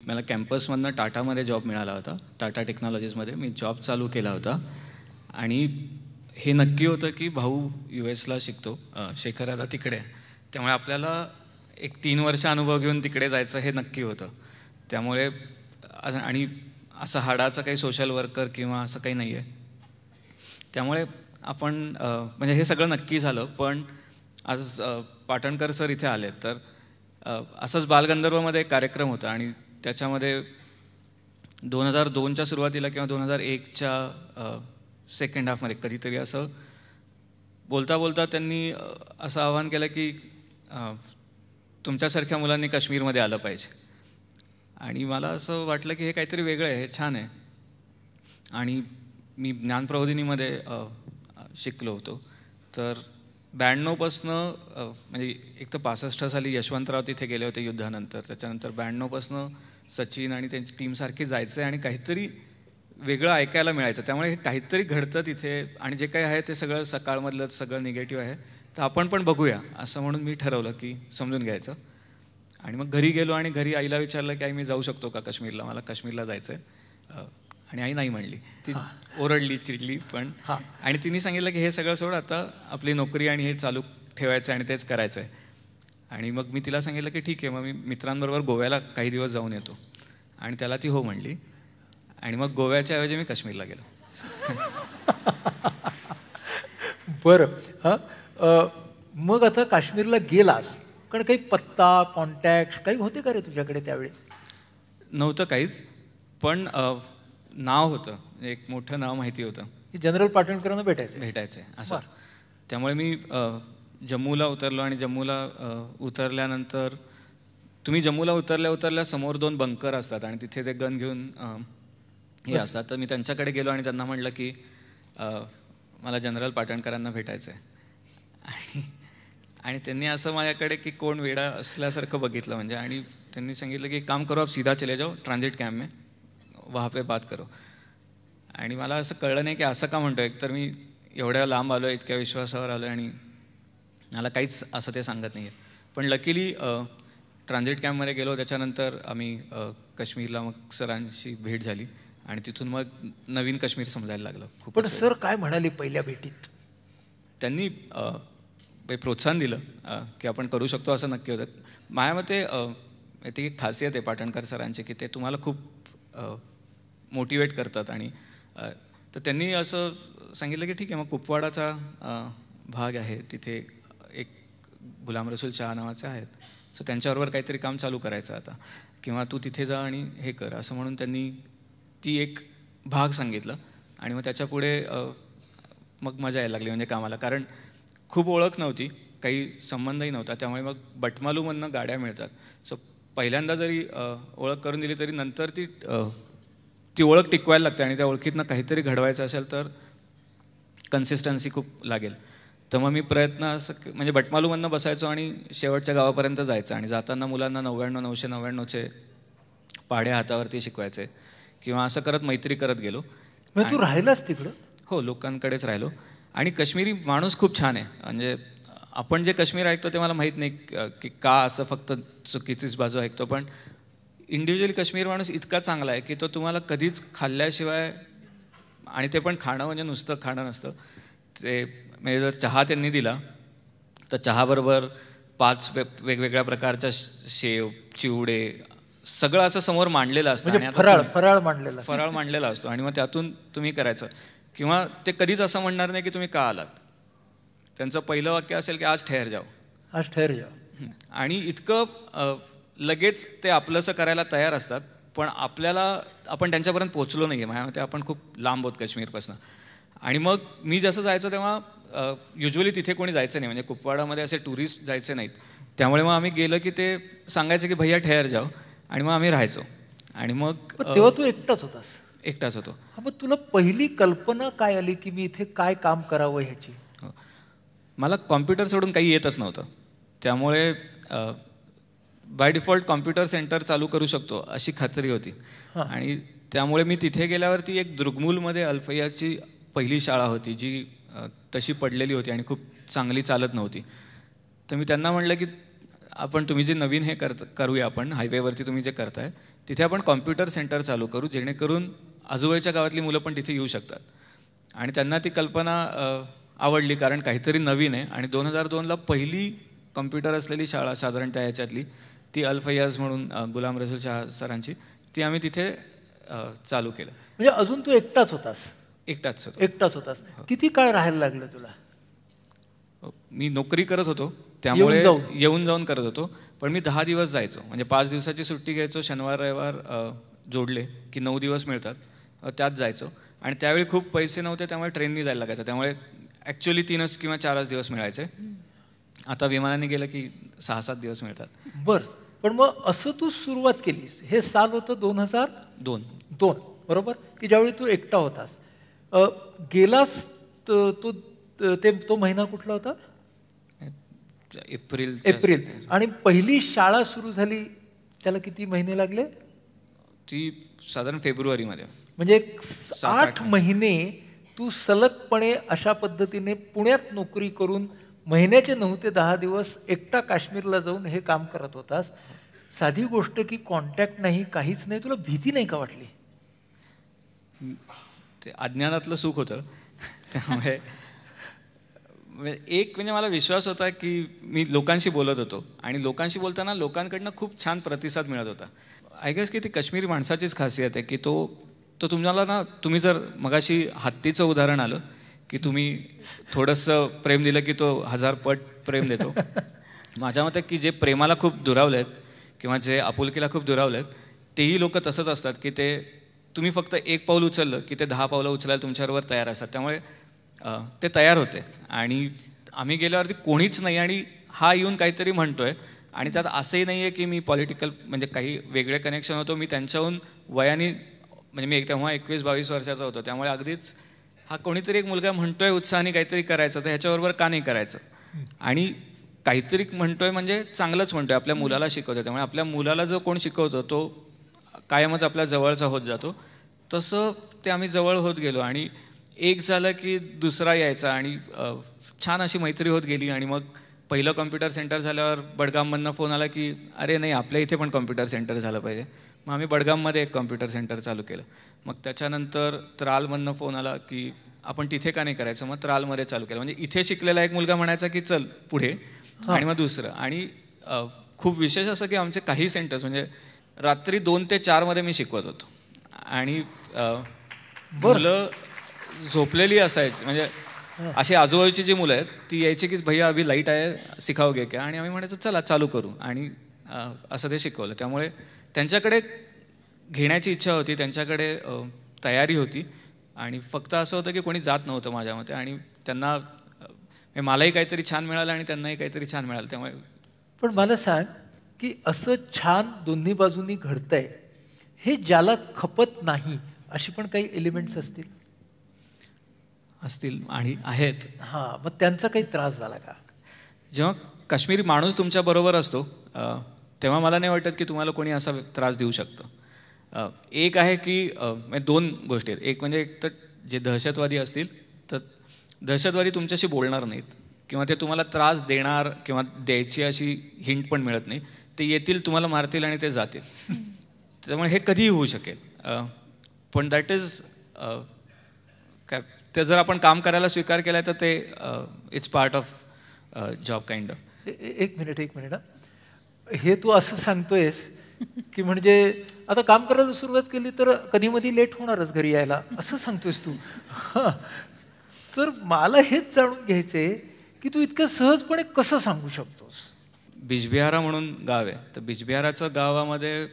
मला कॅम्पसमधनं टाटामध्ये जॉब मिळाला होता, टाटा टेक्नॉलॉजीजमध्ये मी जॉब चालू केला होता. आणि हे नक्की होतं की भाऊ US ला शिकतो, शेखर आता तिकडे आहे, त्यामुळे आपल्याला एक 3 वर्ष अनुभव घेऊन तिकडे जायचं हे नक्की होतं. त्यामुळे आणि असं हाडाचं काही सोशल वर्कर किंवा असं काही नाही आहे, त्यामुळे आपण म्हणजे हे सगळं नक्की झालं. पण आज पाटणकर सर इथे आले, तर असंच बालगंधर्वमध्ये एक कार्यक्रम होता आणि त्याच्यामध्ये 2002च्या सुरुवातीला किंवा 2001च्या सेकंड हाफमध्ये कधीतरी असं बोलता बोलता त्यांनी असं आवाहन केलं की तुमच्यासारख्या मुलांनी काश्मीरमध्ये आलं पाहिजे. आणि मला असं वाटलं की हे काहीतरी वेगळं आहे, हे छान आहे. आणि मी ज्ञानप्रबोधिनीमध्ये शिकलो होतो, तर 92पासनं म्हणजे एक तर 65 साली यशवंतराव तिथे गेले होते युद्धानंतर, त्याच्यानंतर 92पासनं सचिन आणि त्यांची टीमसारखी जायचं आणि काहीतरी वेगळं ऐकायला मिळायचं. त्यामुळे हे काहीतरी घडतं तिथे आणि जे काही आहे ते सगळं सकाळमधलं सगळं निगेटिव्ह आहे, तर आपण पण बघूया असं म्हणून मी ठरवलं की समजून घ्यायचं. आणि मग घरी गेलो आणि घरी आईला विचारलं की आई मी जाऊ शकतो का काश्मीरला, मला काश्मीरला जायचं आहे. आणि आई नाही म्हणली, ती ओरडली चिडली पण. आणि तिने सांगितलं की हे सगळं सोड, आता आपली नोकरी आणि हे चालू ठेवायचं आणि तेच करायचं आहे. आणि मग मी तिला सांगितलं की ठीक आहे, मग मी मित्रांबरोबर गोव्याला काही दिवस जाऊन येतो. आणि त्याला ती हो म्हणली आणि मग गोव्याच्या ऐवजी मी काश्मीरला गेलो. बरं, मग आता काश्मीरला गेलास, कारण काही पत्ता कॉन्टॅक्ट काही होते का रे तुझ्याकडे त्यावेळी? नव्हतं काहीच, पण नाव होतं, एक मोठं नाव माहिती होतं की जनरल पाटणकरांना भेटायचं असं. त्यामुळे मी जम्मूला उतरलो आणि जम्मूला उतरल्यानंतर तुम्ही जम्मूला उतरल्या समोर 2 बंकर असतात आणि तिथे ते गन घेऊन हे असतात. तर मी त्यांच्याकडे गेलो आणि त्यांना म्हटलं की मला जनरल पाटणकरांना भेटायचं आहे. आणि त्यांनी असं माझ्याकडे की कोण वेडा असल्यासारखं बघितलं म्हणजे. आणि त्यांनी सांगितलं की काम करो, आप सीधा चले जाओ ट्रांजिट कॅम्प में, वहाँ पे बात करो. आणि मला असं कळलं नाही की असं का म्हणतो. एक तर मी एवढ्या लांब आलो, इतक्या विश्वासावर आलो आणि मला काहीच असं ते सांगत नाही आहे. पण लकीली ट्रान्झिट कॅम्पमध्ये गेलो, त्याच्यानंतर आम्ही काश्मीरला मग सरांशी भेट झाली आणि तिथून मग नवीन काश्मीर समजायला लागलं. पण सर काय म्हणाले पहिल्या भेटीत? त्यांनी प्रोत्साहन दिलं की आपण करू शकतो असं नक्की होतं. माझ्या मते ती एक खासियत आहे पाटणकर सरांची की ते तुम्हाला खूप मोटिवेट करतात. आणि तर त्यांनी असं सांगितलं की ठीक आहे, मग कुपवाडाचा भाग आहे तिथे एक गुलाम रसूल शाह नावाचे आहेत, सो त्यांच्याबरोबर काहीतरी काम चालू करायचं आता, किंवा तू तिथे जा आणि हे कर असं म्हणून त्यांनी ती एक भाग सांगितलं. आणि मग त्याच्यापुढे मग मजा यायला लागली म्हणजे कामाला, कारण खूप ओळख नव्हती, काही संबंधही नव्हता. त्यामुळे मग बटमालूमधनं गाड्या मिळतात. सो पहिल्यांदा जरी ओळख करून दिली तरी नंतर ती ओळख टिकवायला लागते आणि त्या ओळखीतनं काहीतरी घडवायचं असेल तर कन्सिस्टन्सी खूप लागेल. तर मग मी प्रयत्न असं म्हणजे बटमालूमधनं बसायचो आणि शेवटच्या गावापर्यंत जायचं आणि जाताना मुलांना 99,999चे पाढे हातावरती शिकवायचे किंवा असं करत मैत्री करत गेलो. मग तू राहिलास तिकडं? हो, लोकांकडेच राहिलो. आणि काश्मीरी माणूस खूप छान आहे. म्हणजे आपण जे काश्मीर ऐकतो ते मला माहीत नाही की का असं फक्त चुकीचीच बाजू ऐकतो, पण इंडिव्हिज्युअली काश्मीर माणूस इतका चांगला आहे की तो तुम्हाला कधीच खाल्ल्याशिवाय, आणि ते पण खाणं म्हणजे नुसतं खाणं नसतं ते, म्हणजे जर चहा त्यांनी दिला तर चहाबरोबर 5 वेगवेगळ्या प्रकारच्या शेव, चिवडे सगळं असं समोर मांडलेलं असतं. आणि फराळ मांडलेला असतो आणि मग त्यातून तुम्ही करायचं. किंवा ते कधीच असं म्हणणार नाही की तुम्ही का आलात. त्यांचं पहिलं वाक्य असेल की आज ठहर जाओ, आज ठहर जाओ. आणि इतकं लगेच ते आपलंसं करायला तयार असतात. पण आपण त्यांच्यापर्यंत पोचलो नाही आहे. माझ्या मते आपण खूप लांब आहोत काश्मीरपासून. आणि मग मी जसं जायचो तेव्हा युजली तिथे कोणी जायचं नाही, म्हणजे कुपवाडामध्ये असे टुरिस्ट जायचे नाहीत. त्यामुळे मग आम्ही गेलं की ते सांगायचं की भैया ठहर जाओ, आणि मग आम्ही राहायचो. आणि मग तेव्हा तू एकटाच होतास? एकटाच होतो. मग तुला पहिली कल्पना काय आली की मी इथे काय काम करावं ह्याची? मला कॉम्प्युटर सोडून काही येतच नव्हतं. त्यामुळे बाय डिफॉल्ट कॉम्प्युटर सेंटर चालू करू शकतो अशी खात्री होती. आणि त्यामुळे मी तिथे गेल्यावरती एक द्रुगमूलमध्ये अल्फैयाची पहिली शाळा होती जी तशी पडलेली होती आणि खूप चांगली चालत नव्हती. तर मी त्यांना म्हटलं की आपण तुम्ही जे नवीन हे करूया आपण हायवेवरती तुम्ही जे करताय तिथे आपण कॉम्प्युटर सेंटर चालू करू, जेणेकरून आजूबाजूच्या गावातली मुलं पण तिथे येऊ शकतात. आणि त्यांना ती कल्पना आवडली, कारण काहीतरी नवीन आहे. आणि 2002ला पहिली कॉम्प्युटर असलेली शाळा साधारणतः याच्यातली ती अल फैयाज म्हणून गुलाम रसूल शाह सरांची, ती आम्ही तिथे चालू केलं. म्हणजे अजून तू एकटाच होतास? एकटाच होतास. किती काळ राहायला लागलं तुला? मी नोकरी करत होतो त्यामुळे येऊन जाऊन करत होतो, पण मी 10 दिवस जायचो. म्हणजे 5 दिवसाची सुट्टी घ्यायचो, शनिवार रविवार जोडले की 9 दिवस मिळतात, त्यात जायचो. आणि त्यावेळी खूप पैसे नव्हते, त्यामुळे ट्रेननी जायला लागायचं. त्यामुळे ॲक्च्युली 3 किंवा 4 दिवस मिळायचे. आता विमानाने गेलं की 6-7 दिवस मिळतात. बरं, पण मग असं तू सुरुवात केलीस. हे साल होतं 2002 बरोबर, की ज्यावेळी तू एकटा होतास. गेलास तो महिना कुठला होता? एप्रिल. आणि पहिली शाळा सुरू झाली त्याला किती महिने लागले? ती साधारण फेब्रुवारीमध्ये. म्हणजे 8 महिने तू सलगपणे अशा पद्धतीने पुण्यात नोकरी करून महिन्याचे 9 ते 10 दिवस एकटा काश्मीरला जाऊन हे काम करत होतास. साधी गोष्ट की कॉन्टॅक्ट नाही, काहीच नाही. तुला भीती नाही का वाटली? ते अज्ञानातलं सुख होतं. त्यामुळे एक म्हणजे मला विश्वास होता की मी लोकांशी बोलत होतो, आणि लोकांशी बोलताना लोकांकडनं खूप छान प्रतिसाद मिळत होता. आय गेस की ती काश्मीरी माणसाचीच खासियत आहे की तो तुम्हाला ना, तुम्ही जर मगाशी हत्तीचं उदाहरण आलं की तुम्ही थोडंसं प्रेम दिलं की तो 1000 पट प्रेम देतो. माझ्या मते की जे प्रेमाला खूप दुरावलेत किंवा जे आपुलकीला खूप दुरावलेत, तेही लोक तसंच असतात की ते तुम्ही फक्त 1 पाऊल उचललं की ते 10 पावलं उचलायला तुमच्याबरोबर तयार असतात. त्यामुळे ते तयार होते. आणि आम्ही गेल्यावरती कोणीच नाही, आणि हा येऊन काहीतरी म्हणतोय. आणि त्यात असंही नाही आहे की मी पॉलिटिकल म्हणजे काही वेगळे कनेक्शन होतो. मी त्यांच्याहून वयाने, म्हणजे मी तेव्हा 21-22 वर्षाचा होतो. त्यामुळे अगदीच हा कोणीतरी एक मुलगा म्हणतोय उत्साहाने काहीतरी करायचं, तर ह्याच्याबरोबर का नाही करायचं. आणि काहीतरी म्हणतोय म्हणजे चांगलंच म्हणतोय, आपल्या मुलाला शिकवतोय. त्यामुळे आपल्या मुलाला जो कोण शिकवतो तो कायमच आपल्या जवळचा होत जातो. तसं ते आम्ही जवळ होत गेलो, आणि एक झालं की दुसरा यायचा, आणि छान अशी मैत्री होत गेली. आणि मग पहिलं कॉम्प्युटर सेंटर झाल्यावर बडगाममधनं फोन आला की अरे नाही, आपल्या इथे पण कॉम्प्युटर सेंटर झालं पाहिजे. मग आम्ही बडगाममध्ये एक कॉम्प्युटर सेंटर चालू केलं. मग त्याच्यानंतर त्रालमधनं फोन आला की आपण तिथे का नाही करायचं, मग त्रालमध्ये चालू केलं. म्हणजे इथे शिकलेला एक मुलगा म्हणायचा की चल पुढे, आणि मग दुसरं. आणि खूप विशेष असं की आमचे काही सेंटर्स म्हणजे रात्री 2 ते 4 मध्ये मी शिकवत होतो, आणि मुलं झोपलेली असायची. म्हणजे अशी आजूबाजूची जी मुलं आहेत ती यायची की भैया अभि लाईट आहे, सिखाओगे क्या? आणि आम्ही म्हणायचो चला चालू करू. आणि असं ते शिकवलं. त्यामुळे त्यांच्याकडे घेण्याची इच्छा होती, त्यांच्याकडे तयारी होती, आणि फक्त असं होतं की कोणी जात नव्हतं माझ्या मते. आणि त्यांना मलाही काहीतरी छान मिळालं आणि त्यांनाही काहीतरी छान मिळालं. त्यामुळे पण मला सांग की असं छान दोन्ही बाजूंनी घडतंय, हे ज्याला खपत नाही अशी पण काही एलिमेंट्स असतील आणि आहेत. हां, मग त्यांचा काही त्रास झाला का? जेव्हा काश्मीरी माणूस तुमच्या बरोबर असतो तेव्हा मला नाही वाटत की तुम्हाला कोणी असा त्रास देऊ शकतं. एक आहे की 2 गोष्टी आहेत. एक म्हणजे एक तर जे दहशतवादी असतील तर दहशतवादी तुमच्याशी बोलणार नाहीत, किंवा ते तुम्हाला त्रास देणार किंवा द्यायची अशी हिंट पण मिळत नाही. ते येतील, तुम्हाला मारतील आणि ते जातील. त्यामुळे हे कधीही होऊ शकेल. पण दॅट इज काय, ते जर आपण काम करायला स्वीकार केला तर ते it's part of job kind of. एक मिनिट हे तू असं सांगतोयस की म्हणजे आता काम करायला सुरुवात केली तर कधी मधी लेट होणारच घरी यायला, असं सांगतोयस तू. तर मला हेच जाणून घ्यायचंय की तू इतकं सहजपणे कसं सांगू शकतोस? बिजबिहारा म्हणून गाव आहे, तर बिजबिहाराचं गावामध्ये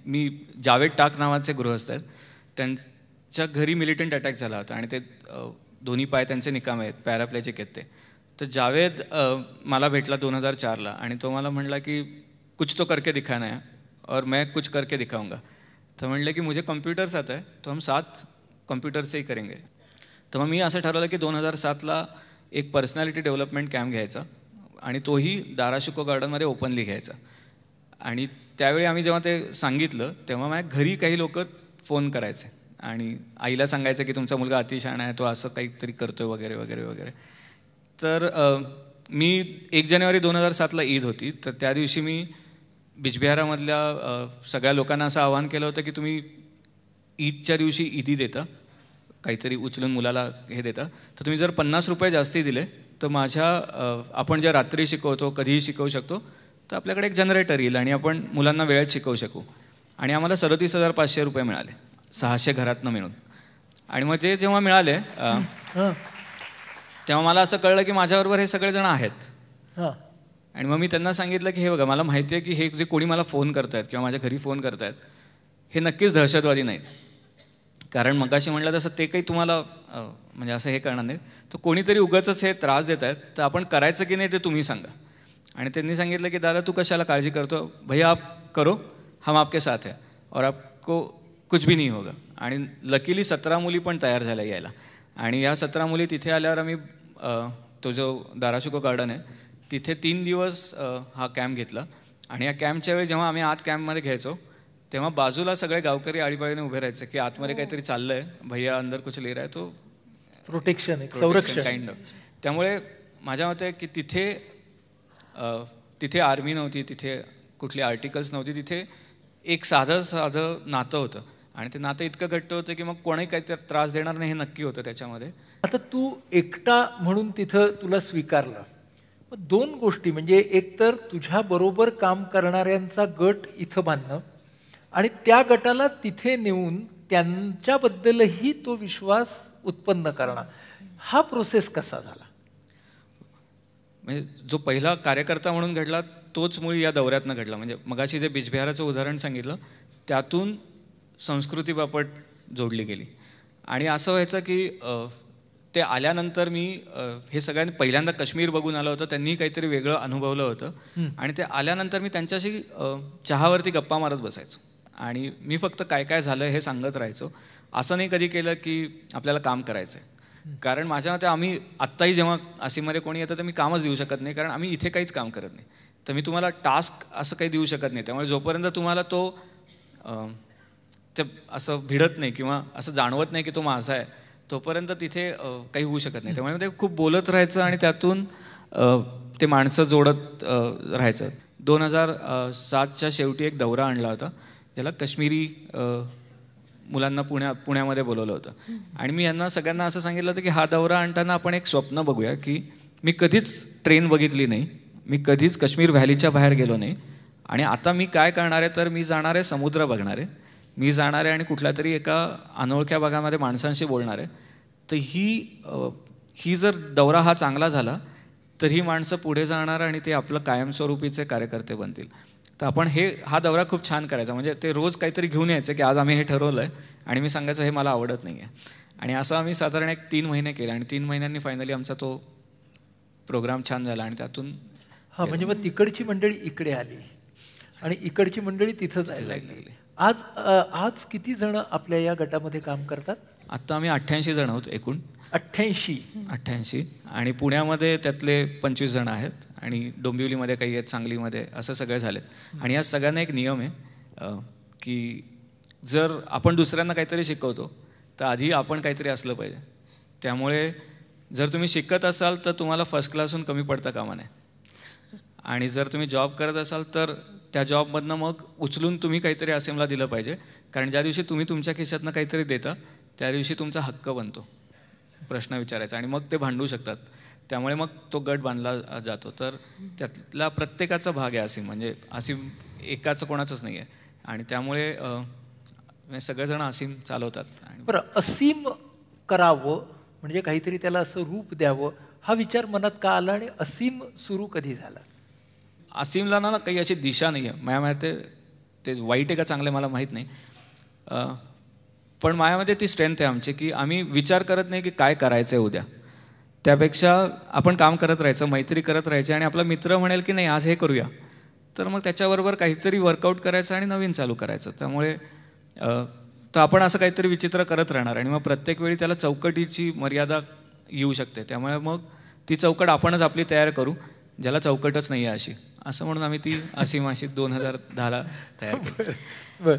मी जावेद टाक नावाचे गृहस्थ आहेत, त्यांच्या घरी मिलिटंट अटॅक झाला होता आणि ते दोन्ही पाय त्यांचे निकामे आहेत, पॅराप्लेजिक आहेत ते. तर जावेद मला भेटला 2004ला आणि तो मला म्हणला की कुछ तो करके दिखाना है और मैं कुछ करके दिखाऊंगा. तर म्हणलं की मुझे कंप्यूटर्स आता है तो हम साथ कंप्यूटर से ही करेंगे. तर मग मी असं ठरवलं की 2007ला एक पर्सनॅलिटी डेव्हलपमेंट कॅम्प घ्यायचा आणि तोही धाराशिकोह गार्डनमध्ये ओपनली घ्यायचा. आणि त्यावेळी आम्ही जेव्हा ते सांगितलं तेव्हा माझ्या घरी काही लोक फोन करायचे आणि आईला सांगायचं की तुमचा मुलगा अतिशहाणा आहे, तो असं काहीतरी करतोय वगैरे वगैरे वगैरे. तर मी 1 जानेवारी 2007ला ईद होती, तर त्या दिवशी मी बिजबिहारामधल्या सगळ्या लोकांना असं आवाहन केलं होतं की तुम्ही ईदच्या दिवशी ईदी देता, काहीतरी उचलून मुलाला हे देता, तर तुम्ही जर 50 रुपये जास्ती दिले तर आपण ज्या रात्री शिकवतो कधीही शिकवू शकतो, तर आपल्याकडे एक जनरेटर येईल आणि आपण मुलांना वेळेत शिकवू शकू. आणि आम्हाला 37,500 रुपये मिळाले 600 घरातनं मिळून. आणि मग ते जेव्हा मिळाले तेव्हा मला असं कळलं की माझ्याबरोबर हे सगळेजण आहेत. आणि मग मी त्यांना सांगितलं की हे बघा, मला माहिती आहे की हे जे कोणी मला फोन करतायत किंवा माझ्या घरी फोन करतायत हे नक्कीच दहशतवादी नाहीत, कारण मगाशी म्हटलं तसं ते काही तुम्हाला म्हणजे असं हे करणार नाहीत, तर कोणीतरी उगाचच हे त्रास देत आहेत, तर आपण करायचं की नाही ते तुम्ही सांगा. आणि त्यांनी सांगितलं की दादा तू कशाला काळजी करतो, भैया आप करो, हम आपके साथ है और आपको कुछ भी नहीं होगा. आणि लकीली 17 मुली पण तयार झाल्या यायला. आणि या 17 मुली तिथे आल्यावर आम्ही तो जो धाराशिव गार्डन आहे तिथे 3 दिवस हा कॅम्प घेतला. आणि या कॅम्पच्या वेळी जेव्हा आम्ही आत कॅम्पमध्ये घ्यायचो तेव्हा बाजूला सगळे गावकरी आळीपाळीने उभे राहायचे की आतमध्ये काहीतरी चाललंय, भैया अंदर कुछ ले रहा है, तो प्रोटेक्शन संरक्षण काइंड ऑफ. त्यामुळे माझ्या मते की तिथे आर्मी नव्हती, तिथे कुठली आर्टिकल्स नव्हती, तिथे एक साधं नातं होतं. आणि ते नातं इतकं घट्ट होतं की मग कोणी काही त्रास देणार नाही हे नक्की होतं त्याच्यामध्ये. आता तू एकटा म्हणून तिथं तुला स्वीकारलं, मग 2 गोष्टी म्हणजे एक तर तुझ्या बरोबर काम करणाऱ्यांचा गट इथं बांधणं आणि त्या गटाला तिथे नेऊन त्यांच्याबद्दलही तो विश्वास उत्पन्न करणं, हा प्रोसेस कसा झाला? म्हणजे जो पहिला कार्यकर्ता म्हणून घडला तोच मुळी या दौऱ्यातनं घडला. म्हणजे मगाशी जे बिजबिहाराचं उदाहरण सांगितलं त्यातून संस्कृती बापट जोडली गेली. आणि असं व्हायचं की ते आल्यानंतर मी हे सगळ्यांनी पहिल्यांदा काश्मीर बघून आलं होतं, त्यांनी काहीतरी वेगळं अनुभवलं होतं. आणि ते आल्यानंतर मी त्यांच्याशी चहावरती गप्पा मारत बसायचो आणि मी फक्त काय काय झालं हे सांगत राहायचो. असं नाही कधी केलं की आपल्याला काम करायचं आहे, कारण माझ्या मते आम्ही आत्ताही जेव्हा आसिममध्ये कोणी येतं तर मी कामच देऊ शकत नाही, कारण आम्ही इथे काहीच काम करत नाही. तर मी तुम्हाला टास्क असं काही देऊ शकत नाही. त्यामुळे जोपर्यंत तुम्हाला तो ते असं भिडत नाही किंवा असं जाणवत नाही की तो माझा आहे तोपर्यंत तिथे काही होऊ शकत नाही. त्यामुळे ते खूप बोलत राहायचं आणि त्यातून ते माणसं जोडत राहायचं. 2007च्या शेवटी एक दौरा आणला होता ज्याला काश्मीरी मुलांना पुण्यामध्ये बोलवलं होतं. आणि मी यांना सगळ्यांना असं सांगितलं होतं की हा दौरा आणताना आपण एक स्वप्न बघूया की मी कधीच ट्रेन बघितली नाही, मी कधीच काश्मीर व्हॅलीच्या बाहेर गेलो नाही, आणि आता मी काय करणार आहे तर मी जाणार आहे समुद्र बघणार आहे, मी जाणार आहे आणि कुठल्या तरी एका अनोळख्या भागामध्ये माणसांशी बोलणार आहे. तर ही जर दौरा हा चांगला झाला तर ही माणसं पुढे जाणार आणि ते आपलं कायमस्वरूपीचे कार्यकर्ते बनतील. तर आपण हा दौरा खूप छान करायचा. म्हणजे ते रोज काहीतरी घेऊन यायचं की आज आम्ही हे ठरवलं आहे आणि मी सांगायचं हे मला आवडत नाही आहे. आणि असं आम्ही साधारण एक 3 महिने केले आणि 3 महिन्यांनी फायनली आमचा तो प्रोग्राम छान झाला. आणि त्यातून म्हणजे मग तिकडची मंडळी इकडे आली आणि इकडची मंडळी तिथं जायला लागली. आज किती जण आपल्या या गटामध्ये काम करतात? आत्ता आम्ही 88 जण आहोत एकूण. 88. आणि पुण्यामध्ये त्यातले 25 जण आहेत आणि डोंबिवलीमध्ये काही आहेत, सांगलीमध्ये, असं सगळे झालेत. आणि या सगळ्यांना एक नियम आहे की जर आपण दुसऱ्यांना काहीतरी शिकवतो तर आधी आपण काहीतरी असलं पाहिजे. त्यामुळे जर तुम्ही शिकत असाल तर तुम्हाला फर्स्ट क्लासहून कमी पडता कामा नये. आणि जर तुम्ही जॉब करत असाल तर त्या जॉबमधनं मग उचलून तुम्ही काहीतरी असेमला दिलं पाहिजे, कारण ज्या दिवशी तुम्ही तुमच्या खिशातनं काहीतरी देता त्या दिवशी तुमचा हक्क बनतो प्रश्न विचारायचा आणि मग ते भांडू शकतात. त्यामुळे मग तो गट बांधला जातो. तर त्यातला प्रत्येकाचा भाग आहे असीम. म्हणजे असीम एकाचं कोणाचंच नाही आहे. आणि त्यामुळे सगळेजण असीम चालवतात. बरं, असीम करावं म्हणजे काहीतरी त्याला असं रूप द्यावं हा विचार मनात का आला आणि असीम सुरू कधी झाला? असीमला ना काही अशी दिशा नाही आहे. माझ्यामध्ये ते वाईट आहे का चांगलं मला माहीत नाही, पण माझ्यामध्ये ती स्ट्रेंथ आहे आमची की आम्ही विचार करत नाही की काय करायचं आहे उद्या. त्यापेक्षा आपण काम करत राहायचं, मैत्री करत राहायची. आणि आपला मित्र म्हणेल की नाही आज हे करूया तर मग त्याच्याबरोबर काहीतरी वर्कआउट करायचं आणि नवीन चालू करायचं. त्यामुळे तर आपण असं काहीतरी विचित्र करत राहणार आणि मग प्रत्येक वेळी त्याला चौकटीची मर्यादा येऊ शकते. त्यामुळे मग ती चौकट आपणच आपली तयार करू ज्याला चौकटच नाही आहे अशी, असं म्हणून आम्ही ती असीम अशी 2010ला तयार केली. बरं,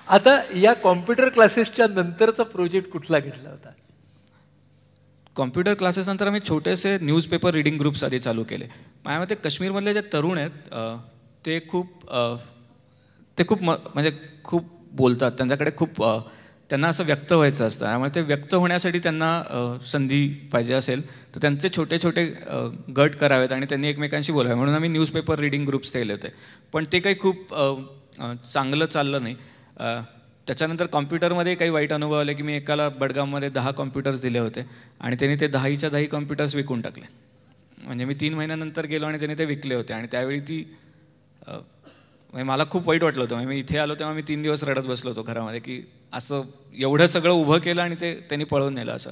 आता या कॉम्प्युटर क्लासेसच्या नंतरचा प्रोजेक्ट कुठला घेतला होता? कॉम्प्युटर क्लासेसनंतर आम्ही छोटेसे न्यूजपेपर रीडिंग ग्रुप्स आधी चालू केले. माझ्या मते काश्मीरमधले जे तरुण आहेत ते खूप म्हणजे खूप बोलतात, त्यांच्याकडे खूप त्यांना असं व्यक्त व्हायचं असतं. त्यामुळे ते व्यक्त होण्यासाठी त्यांना संधी पाहिजे असेल तर त्यांचे छोटे छोटे गट करावेत आणि त्यांनी एकमेकांशी बोलावे, म्हणून आम्ही न्यूजपेपर रीडिंग ग्रुप्स केले होते. पण ते काही खूप चांगलं चाललं नाही. त्याच्यानंतर कॉम्प्युटरमध्ये काही वाईट अनुभव आले की मी एकाला बडगाममध्ये 10 कॉम्प्युटर्स दिले होते आणि त्यांनी ते 10च्या 10 कॉम्प्युटर्स विकून टाकले. म्हणजे मी 3 महिन्यानंतर गेलो आणि त्यांनी ते विकले होते आणि त्यावेळी म्हणजे मला खूप वाईट वाटलं होतं. म्हणजे मी इथे आलो तेव्हा मी 3 दिवस रडत बसलो होतो घरामध्ये की असं एवढं सगळं उभं केलं आणि ते त्यांनी पळून नेलं असं.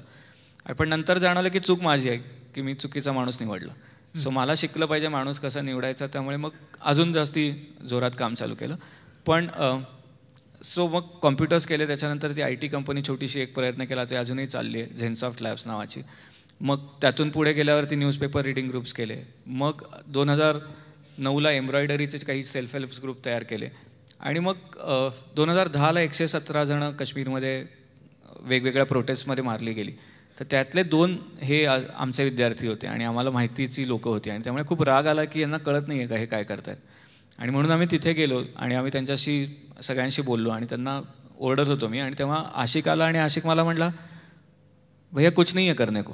पण नंतर जाणवलं की चूक माझी आहे की मी चुकीचा माणूस निवडला. सो मला शिकलं पाहिजे माणूस कसा निवडायचा. त्यामुळे मग अजून जास्ती जोरात काम चालू केलं. पण सो मग कॉम्प्युटर्स केले. त्याच्यानंतर ती IT कंपनी छोटीशी एक प्रयत्न केला, ते अजूनही चालली आहे, झेनसॉफ्ट लॅब्स नावाची. मग त्यातून पुढे गेल्यावरती न्यूजपेपर रीडिंग ग्रुप्स केले. मग 2009ला एम्ब्रॉयडरीचे काही सेल्फ हेल्प ग्रुप तयार केले आणि मग 2010ला 117 जणं काश्मीरमध्ये वेगवेगळ्या प्रोटेस्टमध्ये मारली गेली. तर त्यातले 2 हे आमचे विद्यार्थी होते आणि आम्हाला माहितीची लोकं होती आणि त्यामुळे खूप राग आला की यांना कळत नाही आहे का हे काय करतायत. आणि म्हणून आम्ही तिथे गेलो आणि आम्ही त्यांच्याशी सगळ्यांशी बोललो आणि त्यांना ओरडत होतो मी. आणि तेव्हा आशिक आला आणि आशिक मला म्हटला, भैया कुछ नहीं है करने को.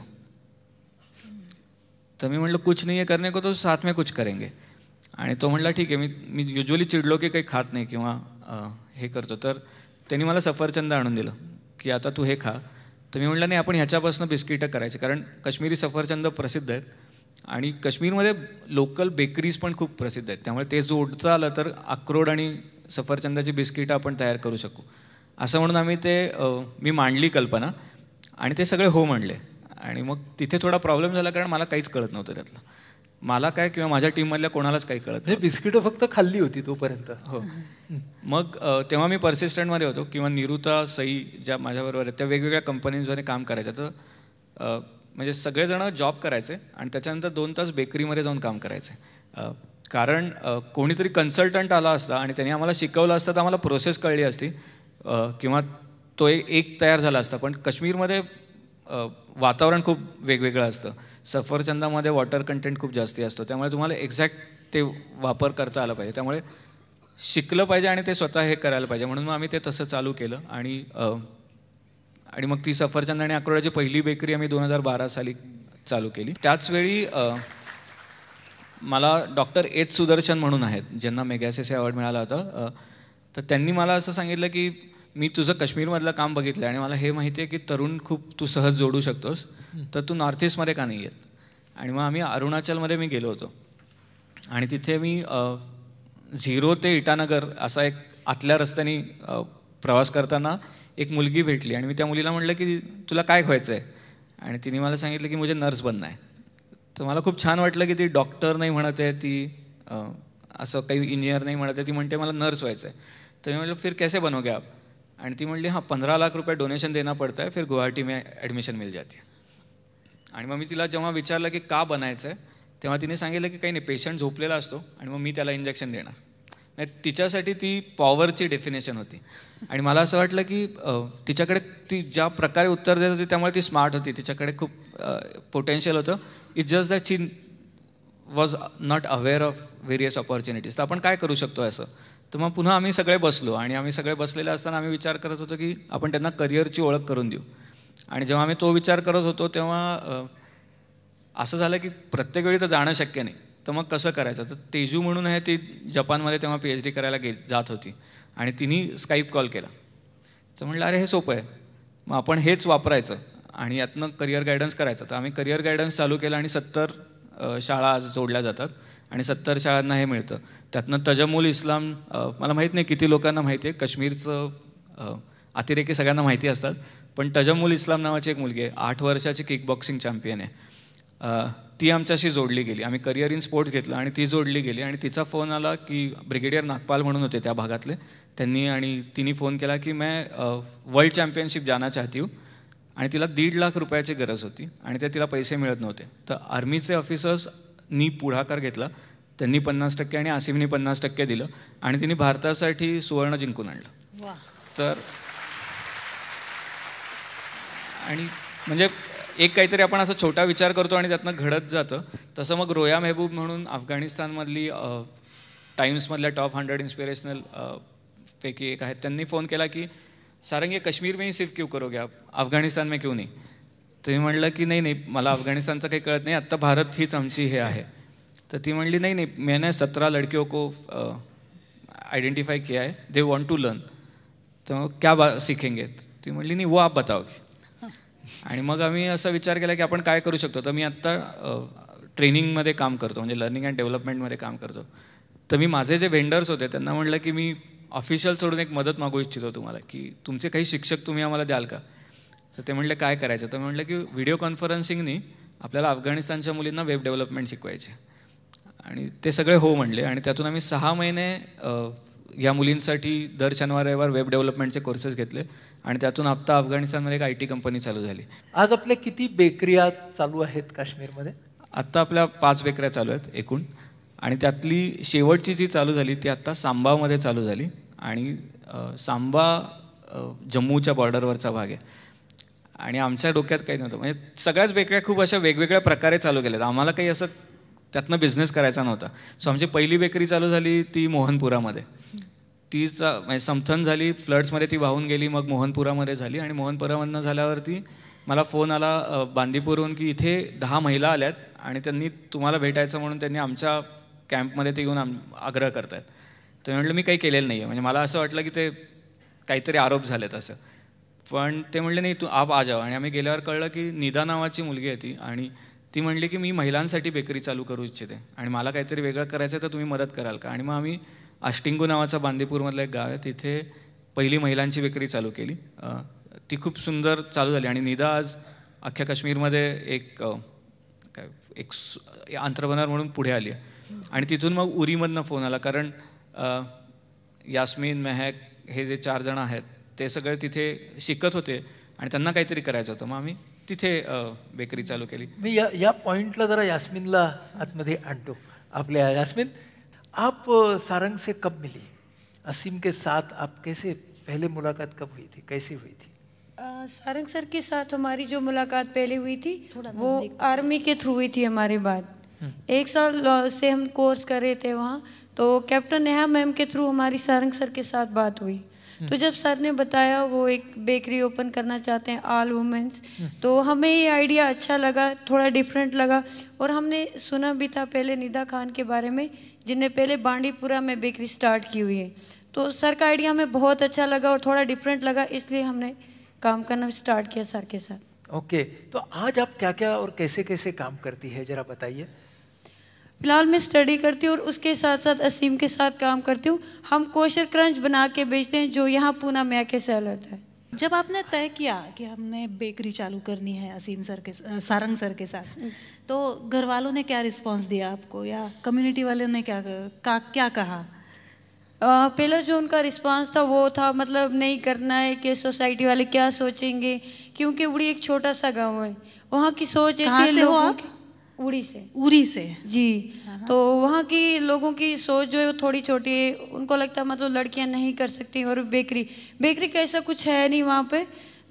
तर मी म्हटलं कुछ नहीं है करने को तो साथ में कुछ करेंगे. आणि तो म्हटला ठीक आहे. मी युजली चिडलो की काही खात नाही किंवा हे करतो. तर त्यांनी मला सफरचंद आणून दिलं की आता तू हे खा. तर मी म्हटलं नाही, आपण ह्याच्यापासून बिस्किटं करायचे, कारण काश्मीरी सफरचंद प्रसिद्ध आहेत आणि काश्मीरमध्ये लोकल बेकरीज पण खूप प्रसिद्ध आहेत. त्यामुळे ते जोडता आलं तर अक्रोड आणि सफरचंदाची बिस्किटं आपण तयार करू शकू असं म्हणून आम्ही मी मांडली कल्पना आणि ते सगळे हो म्हणले. आणि मग तिथे थोडा प्रॉब्लेम झाला, कारण मला काहीच कळत नव्हतं त्यातलं. मला काय किंवा माझ्या टीममधल्या कोणालाच काही कळत नाही. बिस्किटं फक्त खाल्ली होती तोपर्यंत. हो. मग तेव्हा मी पर्सिस्टंटमध्ये होतो किंवा निरुता सई ज्या माझ्याबरोबर आहेत त्या वेगवेगळ्या कंपनीजमध्ये काम करायचं. तर म्हणजे सगळेजण जॉब करायचे आणि त्याच्यानंतर 2 तास बेकरीमध्ये जाऊन काम करायचे. कारण कोणीतरी कन्सल्टंट आला असता आणि त्यांनी आम्हाला शिकवलं असतं तर आम्हाला प्रोसेस कळली असती किंवा तो एक तयार झाला असता. पण काश्मीरमध्ये वातावरण खूप वेगवेगळं असतं. सफरचंदामध्ये वॉटर कंटेंट खूप जास्ती असतो, त्यामुळे तुम्हाला एक्झॅक्ट ते वापर करता आलं पाहिजे. त्यामुळे शिकलं पाहिजे आणि ते स्वतः हे करायला पाहिजे. म्हणून मग आम्ही ते तसं चालू केलं आणि मग ती सफरचंद आणि अक्रोडाची पहिली बेकरी आम्ही 2012 साली चालू केली. त्याचवेळी मला डॉक्टर एच सुदर्शन म्हणून आहेत, ज्यांना मेगॅसेसे अवॉर्ड मिळाला होता. तर त्यांनी मला असं सांगितलं की मी तुझं काश्मीरमधलं काम बघितलं आणि मला हे माहिती आहे की तरुण खूप तू सहज जोडू शकतोस, तर तू नॉर्थ ईस्टमध्ये का नाही येत. आणि मग आम्ही अरुणाचलमध्ये मी गेलो होतो आणि तिथे मी 0 ते इटानगर असा एक आतल्या रस्त्याने प्रवास करताना एक मुलगी भेटली आणि मी त्या मुलीला म्हटलं की तुला काय व्हायचं आहे. आणि तिने मला सांगितलं की मुझे नर्स बनना है. तर मला खूप छान वाटलं की ती डॉक्टर नाही म्हणत आहे, ती असं काही इंजिनियर नाही म्हणत आहे, ती म्हणते मला नर्स व्हायचं आहे. तर मी म्हटलं फिर कैसे बनोगे आप. आणि ती म्हणली 15 लाख रुपये डोनेशन देना पडता है, फिर गुवाहाटी में ॲडमिशन मिल जाती है. आणि मग मी तिला जेव्हा विचारलं की का बनायचं आहे तेव्हा तिने सांगितलं की काही नाही, पेशंट झोपलेला असतो आणि मग मी त्याला इंजेक्शन देणार. तिच्यासाठी ती पॉवरची डेफिनेशन होती. आणि मला असं वाटलं की तिच्याकडे ती ज्या प्रकारे उत्तर देत होती त्यामुळे ती स्मार्ट होती, तिच्याकडे खूप पोटेन्शियल होतं. It's just that she was not aware of various opportunities. तर आपण काय करू शकतो असं. तर मग पुन्हा आम्ही सगळे बसलो आणि आम्ही सगळे बसलेले असताना आम्ही विचार करत होतो की आपण त्यांना करिअरची ओळख करून देऊ. आणि जेव्हा आम्ही तो विचार करत होतो तेव्हा असं झालं की प्रत्येक वेळी तर जाणं शक्य नाही, तर मग कसं करायचं. तर तेजू म्हणून आहे, ती जपानमध्ये तेव्हा PhD करायला जात होती आणि तिने स्काईप कॉल केला. तर म्हटलं अरे हे सोपं आहे, मग आपण हेच वापरायचं आणि यातनं करिअर गायडन्स करायचं. तर आम्ही करिअर गायडन्स चालू केलं आणि 70 शाळा आज जोडल्या जातात आणि 70 शाळांना हे मिळतं. त्यातनं तजमुल इस्लाम, मला माहीत नाही किती लोकांना माहिती आहे, काश्मीरचं अतिरेकी सगळ्यांना माहिती असतात, पण तजमुल इस्लाम नावाची एक मुलगी आहे, 8 वर्षाची किक बॉक्सिंग चॅम्पियन आहे. ती आमच्याशी जोडली गेली. आम्ही करिअर इन स्पोर्ट्स घेतलं आणि ती जोडली गेली. आणि तिचा फोन आला की ब्रिगेडियर नागपाल म्हणून होते त्या भागातले, त्यांनी आणि तिने फोन केला की मैं वर्ल्ड चॅम्पियनशिप जाना चाहती हूँ. आणि तिला 1.5 लाख रुपयाची गरज होती आणि ते तिला पैसे मिळत नव्हते. तर आर्मीचे ऑफिसर्सनी पुढाकार घेतला, त्यांनी 50% आणि आसिफनी 50% दिलं आणि तिने भारतासाठी सुवर्ण जिंकून आणलं. तर आणि म्हणजे एक काहीतरी आपण असा छोटा विचार करतो आणि त्यातनं घडत जातं. तसं मग रोया मेहबूब म्हणून अफगाणिस्तानमधली टाइम्समधल्या टॉप 100 इन्स्पिरेशनल पैकी एक आहेत. त्यांनी फोन केला की सारंग ये कश्मीर में ही शिफ्ट क्यों करोगे आप, अफगाणिस्तान में क्यों नाही. तर मी म्हटलं की नाही मला अफगाणिस्तानचं काही कळत नाही, आत्ता भारत हीच आमची हे आहे. तर ती म्हणली नाही मैंने 17 लड़कियों को आइडेंटिफाई किया है, दे वॉन्ट टू लर्न, तर क्या सीखेंगे. ती म्हणली नाही वो आप बताओगे. आणि मग आम्ही असा विचार केला की आपण काय करू शकतो. तर मी आत्ता ट्रेनिंगमध्ये काम करतो, म्हणजे लर्निंग अँड डेव्हलपमेंटमध्ये काम करतो. तर मी माझे जे व्हेंडर्स होते त्यांना म्हटलं की मी ऑफिशियल सोडून एक मदत मागू इच्छितो तुम्हाला, की तुमचे काही शिक्षक तुम्ही आम्हाला द्याल का. तर ते म्हटलं काय करायचं. तर म्हटलं की व्हिडिओ कॉन्फरन्सिंगनी आपल्याला अफगाणिस्तानच्या मुलींना वेब डेव्हलपमेंट शिकवायचे. आणि ते सगळे हो म्हणले. आणि त्यातून आम्ही 6 महिने या मुलींसाठी दर शनिवार रविवार वेब डेव्हलपमेंटचे कोर्सेस घेतले. आणि त्यातून आत्ता अफगाणिस्तानमध्ये एक IT कंपनी चालू झाली. आज आपल्या किती बेकऱ्या चालू आहेत काश्मीरमध्ये? आत्ता आपल्या 5 बेकऱ्या चालू आहेत एकूण. आणि त्यातली शेवटची जी चालू झाली ती आत्ता सांबामध्ये चालू झाली. आणि सांबा जम्मूच्या बॉर्डरवरचा भाग आहे. आणि आमच्या डोक्यात काही नव्हतं, म्हणजे सगळ्याच बेकऱ्या खूप अशा वेगवेगळ्या प्रकारे चालू केल्यात. आम्हाला काही असं त्यातनं बिझनेस करायचा नव्हता. सो आमची पहिली बेकरी चालू झाली ती मोहनपुरामध्ये. तीच म्हणजे समथन झाली, फ्लड्समध्ये ती वाहून गेली, मग मोहनपुरामध्ये झाली. आणि मोहनपुरामधनं झाल्यावरती मला फोन आला बांदीपूरहून की इथे 10 महिला आल्यात आणि त्यांनी तुम्हाला भेटायचं म्हणून त्यांनी आमच्या कॅम्पमध्ये ते येऊन आग्रह करतायत. तर म्हटलं मी काही केलेलं नाही आहे. म्हणजे मला असं वाटलं की ते काहीतरी आरोप झालेत असं. पण ते म्हणले नाही तू आप आ जाओ. आणि आम्ही गेल्यावर कळलं की निदा नावाची मुलगी आहे ती. आणि ती म्हणली की मी महिलांसाठी बेकरी चालू करू इच्छिते आणि मला काहीतरी वेगळं करायचं तर तुम्ही मदत कराल का. आणि मग आम्ही आष्टिंगू नावाचा बांदीपूरमधलं एक गाव आहे तिथे पहिली महिलांची बेकरी चालू केली. ती खूप सुंदर चालू झाली. आणि निदा आज अख्ख्या काश्मीरमध्ये एक एंटरप्रेन्योर म्हणून पुढे आली आहे. आणि तिथून मग उरीमधनं फोन आला, कारण यास्मीन, मेहक हे जे 4 जण आहेत ते सगळे तिथे शिकत होते आणि त्यांना काहीतरी करायचं होतं. मग आम्ही तिथे बेकरी चालू केली. मी या पॉइंटला जरा यास्मीनला आतमध्ये आणतो. आपल्या यास्मीन, आप सारंग से कब मिली? असीम के साथ आप कैसे पहले मुलाकात कब हुई थी, कैसी हुई थी? सारंग सर के साथ हमारी जो मुलाकात पहले हुई थी वो आर्मी के थ्रू हुई थी हमारे बाद. 1 साल से हम कोर्स कर रहे थे वहाँ, तो कैप्टन नेहा मैम के थ्रू हमारी सारंग सर के साथ बात हुई. तो जब सर ने बताया वो एक बेकरी ओपन करना चाहते हैं ऑल वुमेन्स, तो हमें ये आइडिया अच्छा लगा, थोड़ा डिफरेंट लगा. और हमने सुना भी था पहले निदा खान के बारे में, जिनने पहले बांडीपुरा में बेकरी स्टार्ट की हुई है. तो सर का आइडिया हमें बहुत अच्छा लगा और थोड़ा डिफरेंट लगा, इसलिए हमने काम करना स्टार्ट किया सर के साथ. ओके, तो आज आप क्या क्या और कैसे कैसे काम करती है जरा बताइए. फिलहाल मैं स्टडी करती हूँ और उसके साथ साथ असीम के साथ काम करती हूँ. हम कोशर क्रंच बना के बेचते हैं जो यहाँ पूना में आके सेल होता है. जब आपने तय किया कि हमने बेकरी चालू करनी है असीम सर के सारंग सर के साथ, तो घर वालों ने क्या रिस्पांस दिया आपको, या कम्युनिटी वाले ने क्या कहा? पहला जो उनका रिस्पांस था वो था मतलब नहीं करना है कि सोसाइटी वाले क्या सोचेंगे, क्योंकि उड़ी एक छोटा सा गांव है, वहाँ की सोच ऐसी है. लोगों की उरी से जी. तो वहाँ की लोगों की सोच जो है वो थोड़ी छोटी है. उनको लगता है मतलब लड़कियाँ नहीं कर सकती. और बेकरी का ऐसा कुछ है नहीं वहाँ पे.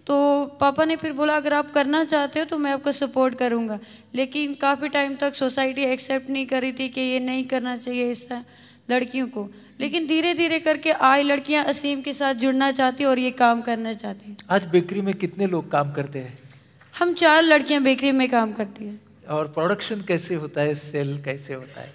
तो पापा ने फिर बोला अगर आप करना चाहते हो तो मैं आपको सपोर्ट करूँगा. लेकिन काफ़ी टाइम तक सोसाइटी एक्सेप्ट नहीं कर रही थी कि ये नहीं करना चाहिए ऐसा लड़कियों को. लेकिन धीरे धीरे करके आई लड़कियाँ असीम के साथ जुड़ना चाहती और ये काम करना चाहती हैं. आज बेकरी में कितने लोग काम करते हैं? हम 4 लड़कियाँ बेकरी में काम करती हैं. और प्रोडक्शन कैसे होता है, सेल कैसे होता है?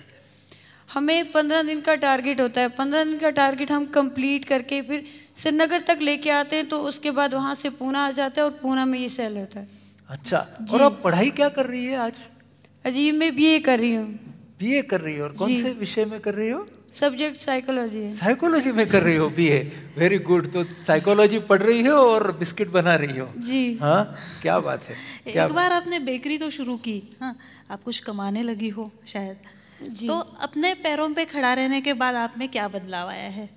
हमें 15 दिन का टारगेट होता है. 15 दिन का टारगेट हम कंप्लीट करके फिर श्रीनगर तक लेके आते हैं. तो उसके बाद वहाँ से पूना आ जाता है और पूना में ये सेल होता है. अच्छा, और आप पढ़ाई क्या कर रही है आज? जी मैं BA कर रही हूँ. BA कर रही हो, और कौन से विषय में कर रही हो? सब्जेक्ट साइकोलॉजी है. साइकोलॉजी में कर रही हो BA, वेरी गुड. तो साइकोलॉजी पढ़ रही हो और बिस्किट बना रही हो जी. हाँ, क्या बात है. एक बार आपने बेकरी तो शुरू की, हाँ, आप कुछ कमाने लगी हो शायद जी. तो अपने पैरों पे खड़ा रहने के बाद आप में क्या बदलाव आया है?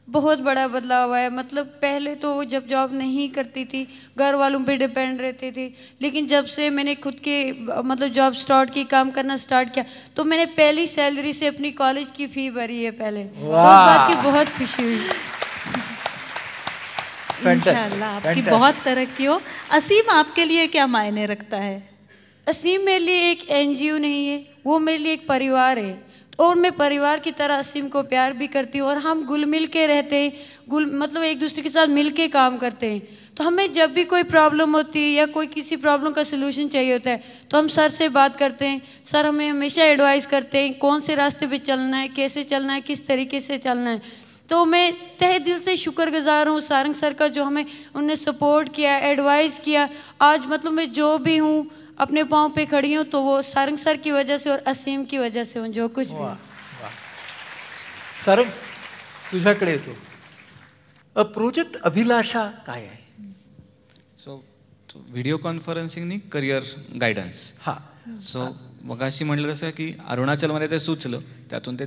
बहुत बड़ा बदलाव आया. मतलब पहले तो जब जॉब नहीं करती थी घर वालों पे डिपेंड रहती थी. लेकिन जब से मैंने खुद के मतलब जॉब स्टार्ट की, काम करना स्टार्ट किया, तो मैंने पहली सैलरी से अपनी कॉलेज की फी भरी है पहले. तो उस बात की बहुत खुशी हुई. इंशाल्लाह आपकी बहुत तरक्की हो। असीम आपके लिए क्या मायने रखता है? असीम मेरे लिए एक NGO नहीं है, वो मेरे लिए एक परिवार है, और मैं परिवार की तरह असीम को प्यार भी करती हूँ, और हम घुल मिल के रहते हैं, मतलब एक दूसरे के साथ मिल के काम करते हैं। तो हमें जब भी कोई प्रॉब्लम होती है या कोई किसी प्रॉब्लम का सलूशन चाहिए होता है तो हम सर से बात करते हैं। सर हमें हमेशा एडवाइस करते हैं कौन से रास्ते पे चलना है, कैसे चलना है, किस तरीके से चलना है। तो मैं तहे दिल से शुक्रगुजार हूँ सारंग सर का, जो हमें उनने सपोर्ट किया, एडवाइस किया। आज मतलब मैं जो भी हूँ, अपने पाँव पे खड़ी हूँ, तो वो सारंग सर की वजह से और असीम की वजह से हूँ, जो कुछ भी। सारंग, तुझ्याकडे येतो. प्रोजेक्ट अभिलाषा काय आहे? सो व्हिडिओ कॉन्फरन्सिंगनी करिअर गायडन्स. हा. सो मगाशी म्हटलं तसं की अरुणाचलमध्ये ते सुचलं, त्यातून ते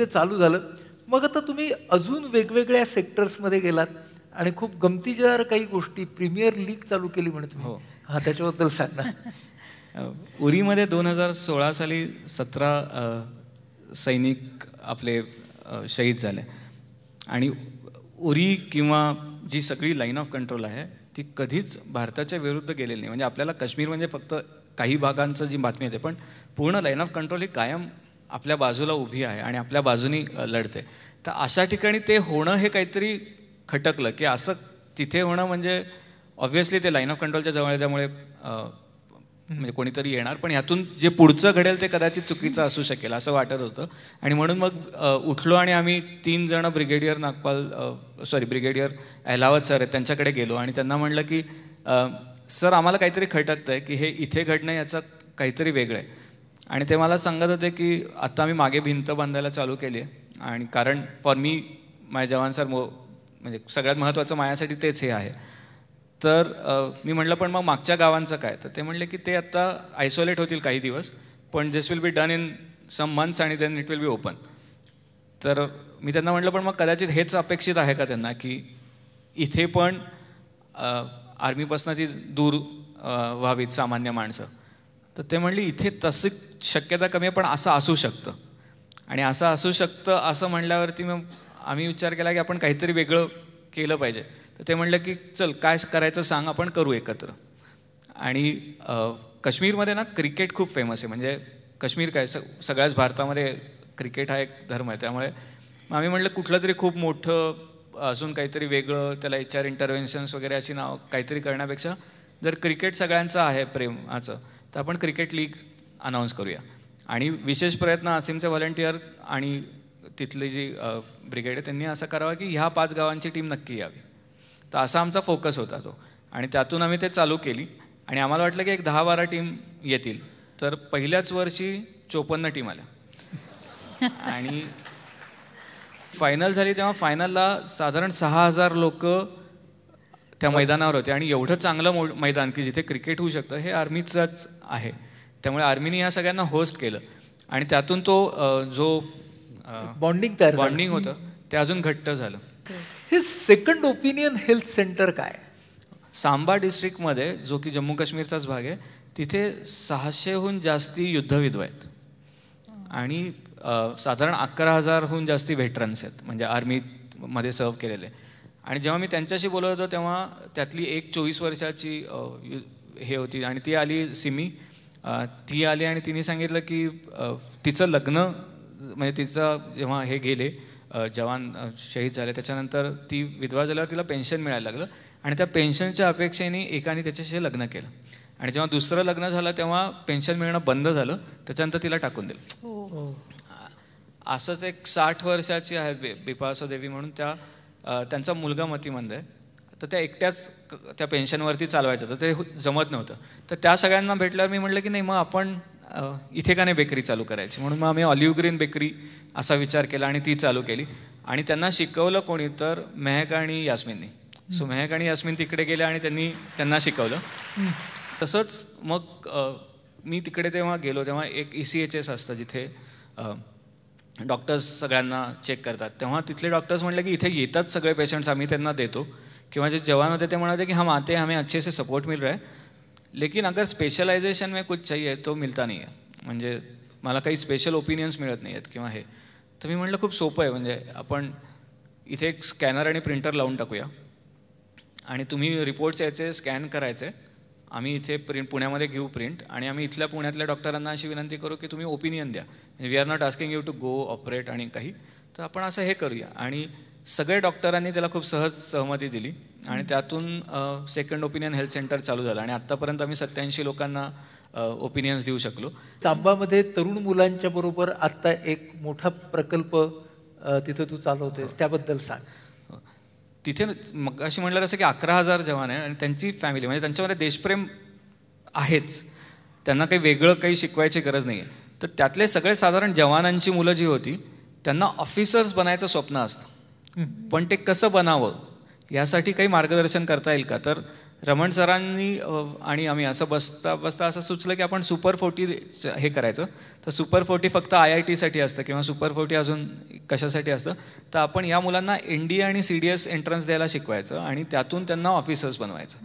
चालू झालं. मग आता तुम्ही अजून वेगवेगळ्या सेक्टर्समध्ये गेलात आणि खूप गमतीदार काही गोष्टी, प्रीमियर लीग चालू केली म्हणे तुम्ही. हो. हा, त्याच्याबद्दल सांग ना. उरीमध्ये 2016 साली 17 सैनिक आपले शहीद झाले. आणि उरी किंवा जी सगळी लाईन ऑफ कंट्रोल आहे ती कधीच भारताच्या विरुद्ध गेलेली नाही. म्हणजे आपल्याला काश्मीर म्हणजे फक्त काही भागांचं जी बातमी येते, पण पूर्ण लाईन ऑफ कंट्रोल ही कायम आपल्या बाजूला उभी आहे आणि आपल्या बाजूनी लढते. तर अशा ठिकाणी ते होणं हे काहीतरी खटकलं की असं तिथे होणं म्हणजे ऑब्व्हियसली ते लाईन ऑफ कंट्रोलच्या जवळ आहे, त्यामुळे म्हणजे कोणीतरी येणार, पण ह्यातून जे पुढचं घडेल ते कदाचित चुकीचं असू शकेल असं वाटत होतं. आणि म्हणून मग उठलो आणि आम्ही 3 जण ब्रिगेडियर अहलावत सर आहेत त्यांच्याकडे गेलो आणि त्यांना म्हणलं की सर आम्हाला काहीतरी खटकतं आहे की हे इथे घडणं याचं काहीतरी वेगळं आहे. आणि ते मला सांगत होते की आता आम्ही मागे भिंत बांधायला चालू केली आहे, आणि कारण फॉर मी माय जवान सर म्हणजे सगळ्यात महत्त्वाचं माझ्यासाठी तेच हे आहे. तर मी म्हटलं पण मग मागच्या गावांचं काय? तर ते म्हणले की ते आता आयसोलेट होतील काही दिवस, पण this will be done in some months आणि then it will be open. तर मी त्यांना म्हटलं पण मग कदाचित हेच अपेक्षित आहे का त्यांना की इथे पण आर्मीपासून ती दूर व्हावीत सामान्य माणसं? तर ते म्हणले इथे तशी शक्यता कमी आहे, पण असं असू शकतं. आणि असं असू शकतं असं म्हणल्यावरती मग आम्ही विचार केला की आपण काहीतरी वेगळं केलं पाहिजे. तर ते म्हणलं की चल काय करायचं सांग, आपण करू एकत्र. आणि काश्मीरमध्ये ना क्रिकेट खूप फेमस आहे. म्हणजे काश्मीर काय सगळ्याच भारतामध्ये क्रिकेट हा एक धर्म आहे. त्यामुळे आम्ही म्हटलं कुठलं तरी खूप मोठं अजून काहीतरी वेगळं, त्याला HR इंटरव्हेन्शन्स वगैरे अशी नाव काहीतरी करण्यापेक्षा जर क्रिकेट सगळ्यांचं आहे प्रेमाचं, तर आपण क्रिकेट लीग अनाऊन्स करूया. आणि विशेष प्रयत्न असीमचे व्हॉलंटियर आणि तिथली जी ब्रिगेड आहे त्यांनी असं करावं की ह्या 5 गावांची टीम नक्की यावी. तर असा आमचा फोकस होता तो. आणि त्यातून आम्ही ते चालू केली आणि आम्हाला वाटलं की एक 10-12 टीम येतील. तर पहिल्याच वर्षी 54 टीम आल्या. आणि फायनल झाली तेव्हा फायनलला साधारण 6000 लोक त्या मैदानावर होते. आणि एवढं चांगलं मैदान की जिथे क्रिकेट होऊ शकतं हे आर्मीचंच आहे. त्यामुळे आर्मीने ह्या सगळ्यांना होस्ट केलं आणि त्यातून तो जो बॉन्डिंग होतं ते अजून घट्ट झालं. हे सेकंड ओपिनियन हेल्थ सेंटर काय? सांबा डिस्ट्रिक्टमध्ये, जो की जम्मू काश्मीरचाच भाग आहे, तिथे 600हून जास्ती युद्धविधवा आहेत आणि साधारण 11,000हून जास्ती व्हेटरन्स आहेत, म्हणजे आर्मीमध्ये सर्व केलेले. आणि जेव्हा मी त्यांच्याशी बोलत होतो तेव्हा त्यातली एक 24 वर्षाची हे होती आणि ती आली सिमी. ती आली आणि तिने सांगितलं की तिचं लग्न, म्हणजे तिचं जेव्हा हे गेले जवान शहीद झाले त्याच्यानंतर ती विधवा झाल्यावर तिला पेन्शन मिळायला लागलं आणि त्या पेन्शनच्या अपेक्षेने एकाने त्याच्याशी लग्न केलं. आणि जेव्हा दुसरं लग्न झालं तेव्हा पेन्शन मिळणं बंद झालं, त्याच्यानंतर तिला टाकून दिलं. असंच एक 60 वर्षाची आहे बिपाशा देवी म्हणून, त्यांचा मुलगा मतिमंद आहे. तर त्या एकट्याच त्या पेन्शनवरती चालवायचं तर ते जमत नव्हतं. तर त्या सगळ्यांना भेटल्यावर मी म्हटलं की नाही मग आपण इथे का नाही बेकरी चालू करायची. म्हणून मग आम्ही ऑलिव्ह ग्रीन बेकरी असा विचार केला आणि ती चालू केली. आणि त्यांना शिकवलं कोणी तर मेहक आणि यास्मिननी. सो मेहक आणि यास्मिन तिकडे गेल्या आणि त्यांना शिकवलं. तसंच मग मी तिकडे तेव्हा गेलो तेव्हा एक ECHS असतं जिथे डॉक्टर्स सगळ्यांना चेक करतात. तेव्हा तिथले डॉक्टर्स म्हटले की इथे येतात सगळे पेशंट्स, आम्ही त्यांना देतो. किंवा जे जवान होते ते म्हणाले की हम आते हैं, हमें अच्छे से सपोर्ट मिल रहा है, लेकिन अगर स्पेशलायझेशन में कुछ चाहिए तो मिलता नहीं है. म्हणजे मला काही स्पेशल ओपिनियन्स मिळत नाही आहेत किंवा हे. तर मी म्हटलं खूप सोपं आहे, म्हणजे आपण इथे एक स्कॅनर आणि प्रिंटर लावून टाकूया आणि तुम्ही रिपोर्ट्स यायचे स्कॅन करायचे, आम्ही इथे पुण्यामध्ये घेऊ प्रिंट, आणि आम्ही इथल्या पुण्यातल्या डॉक्टरांना अशी विनंती करू की तुम्ही ओपिनियन द्या. We are not asking you to go operate आणि काही, तर आपण असं हे करूया. आणि सगळे डॉक्टरांनी त्याला खूप सहज सहमती दिली आणि त्यातून सेकंड ओपिनियन हेल्थ सेंटर चालू झालं आणि आत्तापर्यंत आम्ही 87 लोकांना ओपिनियन्स देऊ शकलो. चांबामध्ये तरुण मुलांच्या बरोबर आत्ता एक मोठा प्रकल्प तिथं तू चालवतोयस, त्याबद्दल सांग. तिथे मग अशी म्हटलं तसं की 11,000 जवान आहे आणि त्यांची फॅमिली, म्हणजे त्यांच्यामध्ये देशप्रेम आहेच, त्यांना काही वेगळं काही शिकवायची गरज नाही आहे. तर त्यातले सगळे साधारण जवानांची मुलं जी होती त्यांना ऑफिसर्स बनायचं स्वप्न असतं, पण ते कसं बनावं यासाठी काही मार्गदर्शन करता येईल का. तर रमण सरांनी आणि आम्ही असं बसता बसता असं सुचलं की आपण सुपर 40 हे करायचं. तर सुपर 40 फक्त IIT असतं किंवा सुपर 40 अजून कशासाठी असतं, तर आपण या मुलांना NDA आणि CDS एंट्रन्स द्यायला शिकवायचं आणि त्यातून त्यांना ऑफिसर्स बनवायचं.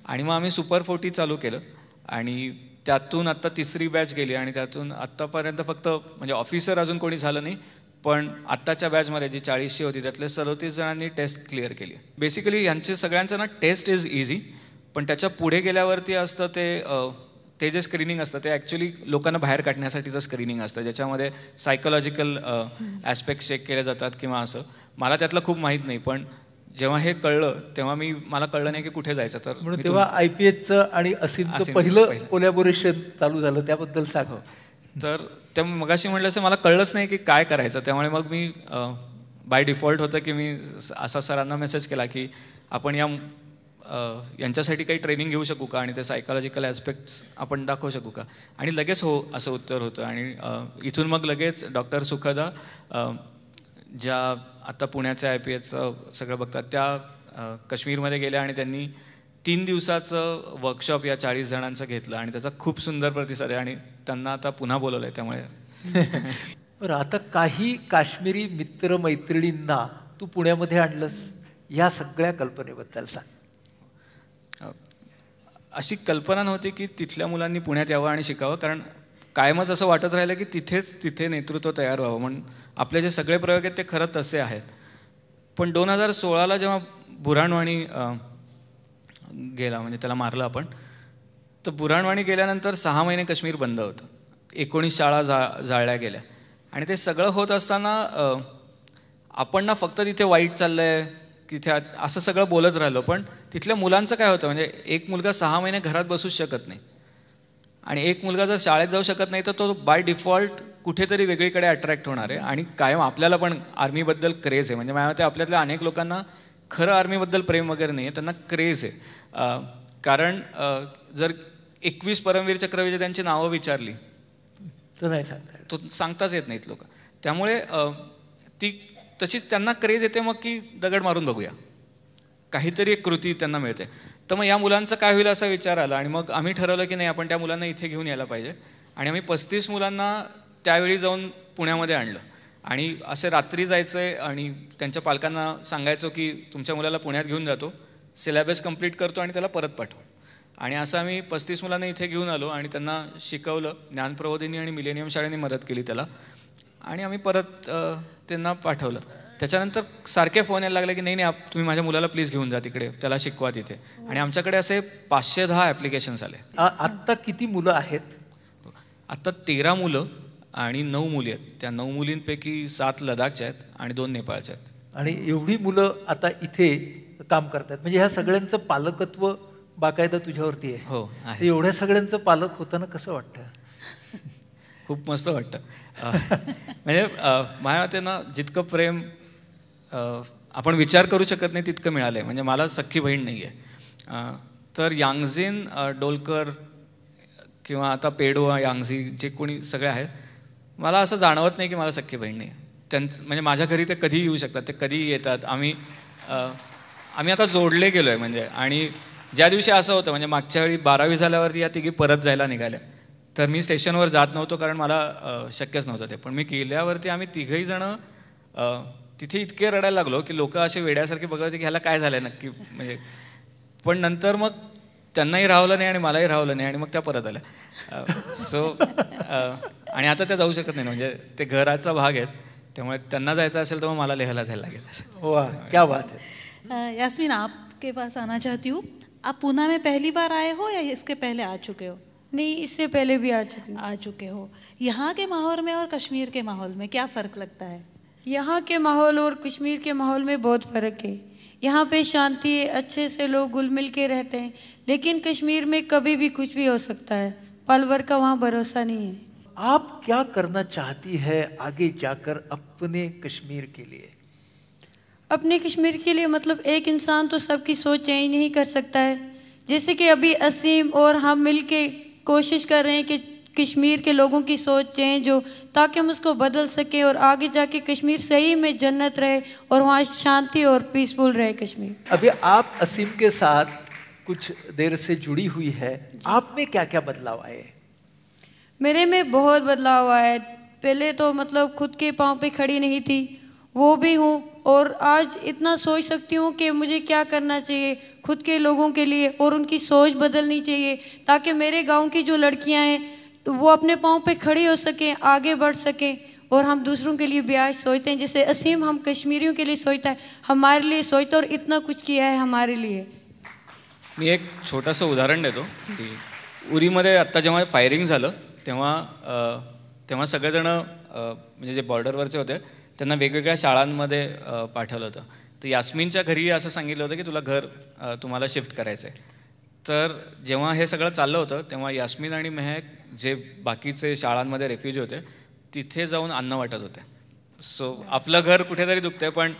आणि मग आम्ही सुपर 40 चालू केलं आणि त्यातून आत्ता 3री बॅच गेली आणि त्यातून आत्तापर्यंत फक्त म्हणजे ऑफिसर अजून कोणी झालं नाही, पण आत्ताच्या बॅचमध्ये जी 40शी होती त्यातले 37 जणांनी टेस्ट क्लिअर केली. बेसिकली यांचे सगळ्यांचं ना टेस्ट इज इझी, पण त्याच्या पुढे गेल्यावरती असतं ते जे स्क्रीनिंग असतं ते ॲक्च्युली लोकांना बाहेर काढण्यासाठीचं स्क्रीनिंग असतं, ज्याच्यामध्ये सायकोलॉजिकल ॲस्पेक्ट चेक केले जातात किंवा असं. मला त्यातलं खूप माहीत नाही, पण जेव्हा हे कळलं तेव्हा मला कळलं नाही की कुठे जायचं. तर म्हणून तेव्हा IPHचं आणि असीमचं पहिलं कोलॅबोरेशन चालू झालं, त्याबद्दल सांग. तर त्या मगाशी म्हटलं असं मला कळलंच नाही की काय करायचं, त्यामुळे मग मी बाय डिफॉल्ट होतं की मी असा सरांना मेसेज केला की आपण यांच्यासाठी काही ट्रेनिंग घेऊ शकू का आणि ते सायकोलॉजिकल ॲस्पेक्ट्स आपण दाखवू शकू का. आणि लगेच हो असं उत्तर होतं. आणि इथून मग लगेच डॉक्टर सुखदा ज्या आता पुण्याच्या IPHचं सगळं बघतात त्या काश्मीरमध्ये गेल्या आणि त्यांनी 3 दिवसाचं वर्कशॉप या 40 जणांचं घेतलं आणि त्याचा खूप सुंदर प्रतिसाद आहे आणि त्यांना आता पुन्हा बोलवलं आहे. त्यामुळे बरं, आता काही काश्मीरी मित्रमैत्रिणींना तू पुण्यामध्ये आणलंस, या सगळ्या कल्पनेबद्दल सांग. अशी कल्पना नव्हती की तिथल्या मुलांनी पुण्यात यावं आणि शिकावं, कारण कायमच असं वाटत राहिलं की तिथे नेतृत्व तयार व्हावं. म्हणून आपले जे सगळे प्रयोग आहेत ते खरं तसे आहेत. पण 2016ला जेव्हा बुऱ्हाणवाणी गेला, म्हणजे त्याला मारलं आपण, तर बुऱ्हाणवाणी गेल्यानंतर 6 महिने काश्मीर बंद होतं, 19 शाळा जाळल्या गेल्या. आणि ते सगळं होत असताना आपण ना फक्त तिथे वाईट चाललंय तिथे असं सगळं बोलत राहिलो, पण तिथल्या मुलांचं काय होतं, म्हणजे एक मुलगा 6 महिने घरात बसूच शकत नाही आणि एक मुलगा जर शाळेत जाऊ शकत नाही तर तो बाय डिफॉल्ट कुठेतरी वेगळीकडे अट्रॅक्ट होणार आहे. आणि कायम आपल्याला पण आर्मीबद्दल क्रेज आहे, म्हणजे माझ्या मते आपल्यातल्या अनेक लोकांना खरं आर्मीबद्दल प्रेम वगैरे नाही आहे, त्यांना क्रेज आहे. कारण जर 21 परमवीर चक्र विजेत्यांची नावं विचारली तो सांगताच येत नाहीत लोक. त्यामुळे ती तशीच त्यांना क्रेज येते मग की दगड मारून बघूया, काहीतरी एक कृती त्यांना मिळते. तर मग या मुलांचं काय होईल असा विचार आला आणि मग आम्ही ठरवलं की नाही, आपण त्या मुलांना इथे घेऊन यायला पाहिजे. आणि आम्ही 35 मुलांना त्यावेळी जाऊन पुण्यामध्ये आणलं आणि असे रात्री जायचं आहे आणि त्यांच्या पालकांना सांगायचो की तुमच्या मुलाला पुण्यात घेऊन जातो, सिलेबस कंप्लीट करतो आणि त्याला परत पाठवू. आणि असं आम्ही 35 मुलांना इथे घेऊन आलो आणि त्यांना शिकवलं. ज्ञानप्रबोधिनी आणि मिलेनियम शाळेने मदत केली त्याला आणि आम्ही परत त्यांना पाठवलं. त्याच्यानंतर सारखे फोन यायला लागले की नाही तुम्ही माझ्या मुलाला प्लीज घेऊन जा तिकडे, त्याला शिकवा तिथे. आणि आमच्याकडे असे 510 ॲप्लिकेशन्स आले. आत्ता किती मुलं आहेत? आत्ता 13 मुलं आणि 9 मुली आहेत. त्या 9 मुलींपैकी 7 लडाखच्या आहेत आणि 2 नेपाळच्या आहेत. आणि एवढी मुलं आता इथे काम करतात, म्हणजे ह्या सगळ्यांचं पालकत्व बाकायदा तुझ्यावरती आहे. हो, एवढ्या सगळ्यांचं पालक होताना कसं वाटतं? खूप मस्त वाटतं. म्हणजे माझ्या मते ना जितकं प्रेम आपण विचार करू शकत नाही तितकं मिळालं आहे. म्हणजे मला सख्खी बहीण नाही आहे, तर यांगझीन डोलकर किंवा आता पेडो यांगझी जे कोणी सगळे आहेत, मला असं जाणवत नाही की मला सख्खी बहीण नाही आहे. म्हणजे माझ्या घरी ते कधीही येऊ शकतात, ते कधीही येतात. आम्ही आता जोडले गेलो आहे. म्हणजे आणि ज्या दिवशी असं होतं, म्हणजे मागच्या वेळी 12वी झाल्यावरती या तिघी परत जायला निघाल्या, तर मी स्टेशनवर जात नव्हतो कारण मला शक्यच नव्हतं ते. पण मी गेल्यावरती आम्ही तिघही जणं तिथे इतके रडायला लागलो की लोक असे वेड्यासारखे बघत होते की ह्याला काय झालं नक्की. म्हणजे पण नंतर मग त्यांनाही राहवलं नाही आणि मलाही राहवलं नाही आणि मग त्या परत आल्या. आणि आता त्या जाऊ शकत नाही, म्हणजे ते घराचा भाग आहेत, त्यामुळे त्यांना जायचं असेल तर मग मला लेहला जायला लागेल. वा, क्या बात है. यास्मीन, आप आपके पास आना चाहती हूँ। आप पूना में पहली बार आए हो या इसके पहले आ चुके हो? नहीं, इससे पहले भी आ चुके हो। यहाँ के माहौल में और कश्मीर के माहौल में क्या फ़र्क लगता है? यहाँ के माहौल और कश्मीर के माहौल में बहुत फ़र्क है। यहाँ पे शांति है, अच्छे से लोग घुल मिल के रहते हैं, लेकिन कश्मीर में कभी भी कुछ भी हो सकता है, पल भर का वहाँ भरोसा नहीं है। आप क्या करना चाहती है आगे जाकर अपने कश्मीर के लिए? अपने कश्मीर के लिए मतलब एक इंसान तो सबकी सोच चेंज नहीं कर सकता है। जैसे कि अभी असीम और हम मिल के कोशिश कर रहे हैं कि कश्मीर के लोगों की सोच चेंज हो, ताकि हम उसको बदल सकें और आगे जाके कश्मीर सही में जन्नत रहे और वहाँ शांति और पीसफुल रहे कश्मीर। अभी आप असीम के साथ कुछ देर से जुड़ी हुई है, आप में क्या क्या बदलाव आए? मेरे में बहुत बदलाव आया है। पहले तो मतलब खुद के पाँव पे खड़ी नहीं थी, वो भी हूँ, और आज इतना सोच सकती हूँ कि मुझे क्या करना चाहिए खुद के लोगों के लिए, और उनकी सोच बदलनी चाहिए ताकि मेरे गांव की जो लड़कियां हैं वो अपने पाँव पे खड़ी हो सकें, आगे बढ़ सकें। और हम दूसरों के लिए भी आज सोचते हैं, जैसे असीम हम कश्मीरियों के लिए सोचता है, हमारे लिए सोचता, और इतना कुछ किया है हमारे लिए। मी एक छोटंसं उदाहरण देतो की उरीमध्ये आत्ता जेव्हा फायरिंग झालं तेव्हा सगळेजण म्हणजे जे बॉर्डरवरचे होते त्यांना वेगवेगळ्या शाळांमध्ये पाठवलं होतं. तर यास्मिनच्या घरी असं सांगितलं होतं की तुला घर तुम्हाला शिफ्ट करायचं आहे. तर जेव्हा हे सगळं चाललं होतं तेव्हा यास्मिन आणि मेहक जे बाकीचे शाळांमध्ये रेफ्युजी होते तिथे जाऊन अन्न वाटत होते. सो आपलं घर कुठेतरी दुखतंय पण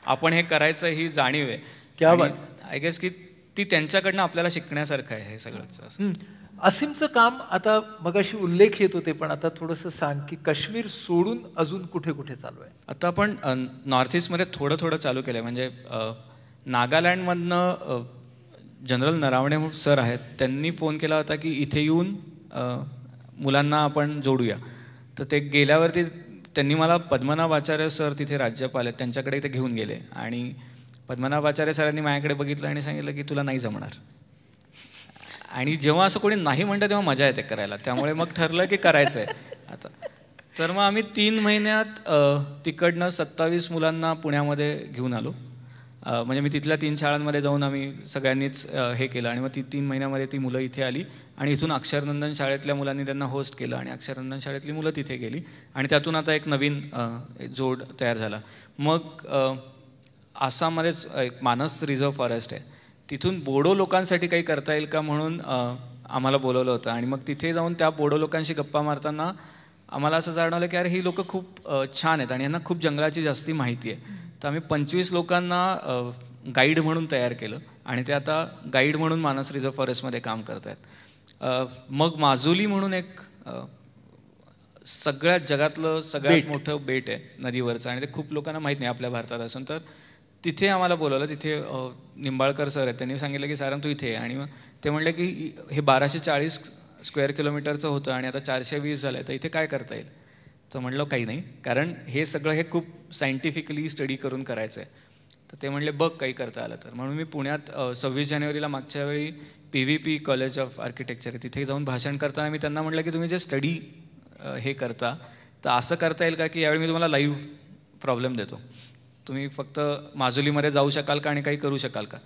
आपण हे करायचं ही जाणीव आहे. क्या बात. आय गेस की ती त्यांच्याकडनं आपल्याला शिकण्यासारखं आहे हे सगळं. असीमचं काम आता मगाशी उल्लेख येत होते, पण आता थोडंसं सांग की काश्मीर सोडून अजून कुठे कुठे चालू आहे? आता आपण नॉर्थ ईस्टमध्ये थोडं थोडं चालू केलं आहे. म्हणजे नागालँडमधनं जनरल नरावणे सर आहेत, त्यांनी फोन केला होता की इथे येऊन मुलांना आपण जोडूया. तर ते गेल्यावरती त्यांनी मला पद्मनाभ आचार्य सर तिथे राज्यपाल आहेत त्यांच्याकडे इथे घेऊन गेले आणि पद्मनाभ आचार्य सरांनी माझ्याकडे बघितलं आणि सांगितलं की तुला नाही जमणार. आणि जेव्हा असं कोणी नाही म्हणतं तेव्हा मजा येते करायला, त्यामुळे मग ठरलं की करायचं आहे आता. तर मग आम्ही 3 महिन्यात तिकडनं 27 मुलांना पुण्यामध्ये घेऊन आलो. म्हणजे मी तिथल्या 3 शाळांमध्ये जाऊन आम्ही सगळ्यांनीच हे केलं आणि मग 3 महिन्यामध्ये ती मुलं इथे आली आणि इथून अक्षरनंदन शाळेतल्या मुलांनी त्यांना होस्ट केलं आणि अक्षरनंदन शाळेतली मुलं तिथे गेली आणि त्यातून आता एक नवीन जोड तयार झाला. मग आसाममध्येच एक मानस रिझर्व फॉरेस्ट आहे, तिथून बोडो लोकांसाठी काही करता येईल का म्हणून आम्हाला बोलवलं होतं आणि मग तिथे जाऊन त्या बोडो लोकांशी गप्पा मारताना आम्हाला असं जाणवलं की अरे ही लोकं खूप छान आहेत आणि यांना खूप जंगलाची जास्ती माहिती आहे. तर आम्ही 25 लोकांना गाईड म्हणून तयार केलं आणि ते आता गाईड म्हणून मानस रिझर्व फॉरेस्टमध्ये काम करत आहेत. मग माजुली म्हणून एक सगळ्यात जगातलं सगळ्यात मोठं बेट आहे नदीवरचं आणि ते खूप लोकांना माहीत नाही आपल्या भारतात असून. तर तिथे आम्हाला बोलवलं. तिथे निंबाळकर सर आहेत, त्यांनी सांगितलं की सारंग तू इथे. आणि मग ते म्हणले की हे 1240 स्क्वेअर किलोमीटरचं होतं आणि आता 420 झालं आहे, तर इथे काय करता येईल? तर म्हणलं काही नाही, कारण हे सगळं हे खूप सायंटिफिकली स्टडी करून करायचं आहे. तर ते म्हणले बघ काही करता आलं तर. म्हणून मी पुण्यात 26 जानेवारीला मागच्या वेळी PVP कॉलेज ऑफ आर्किटेक्चर तिथे जाऊन भाषण करताना मी त्यांना म्हटलं की तुम्ही जे स्टडी हे करता तर असं करता येईल का की यावेळी मी तुम्हाला लाईव्ह प्रॉब्लेम देतो, तुम्ही फक्त माजुलीमध्ये जाऊ शकाल का आणि काही करू शकाल का?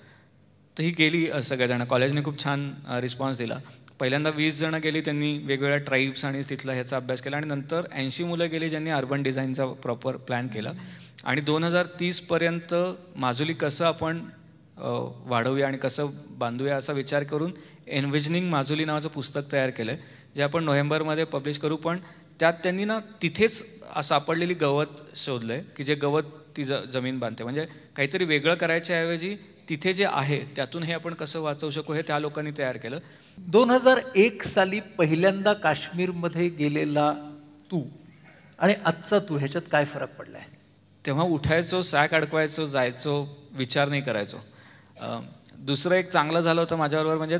तर ही गेली सगळेजण. कॉलेजने खूप छान रिस्पॉन्स दिला. पहिल्यांदा 20 जणं गेली, त्यांनी वेगवेगळ्या ट्राईब्स आणि तिथला ह्याचा अभ्यास केला आणि नंतर 80 मुलं गेली ज्यांनी अर्बन डिझाईनचा प्रॉपर प्लॅन केला. आणि 2030पर्यंत माजुली कसं आपण वाढवूया आणि कसं बांधूया असा विचार करून एनविजनिंग माजुली नावाचं पुस्तक तयार केलं आहे, जे आपण नोव्हेंबरमध्ये पब्लिश करू. पण त्यात त्यांनी ना तिथेच सापडलेली गवत शोधलं आहे की जे गवत ती जमीन बांधते. म्हणजे काहीतरी वेगळं करायच्याऐवजी तिथे जे आहे त्यातून हे आपण कसं वाचवू शकू हे त्या लोकांनी तयार केलं. 2001 साली पहिल्यांदा काश्मीरमध्ये गेलेला तू आणि आजचा तू ह्याच्यात काय फरक पडलाय? तेव्हा उठायचो, सॅक अडकवायचो, जायचो, विचार नाही करायचो. दुसरं एक चांगलं झालं होतं माझ्याबरोबर, म्हणजे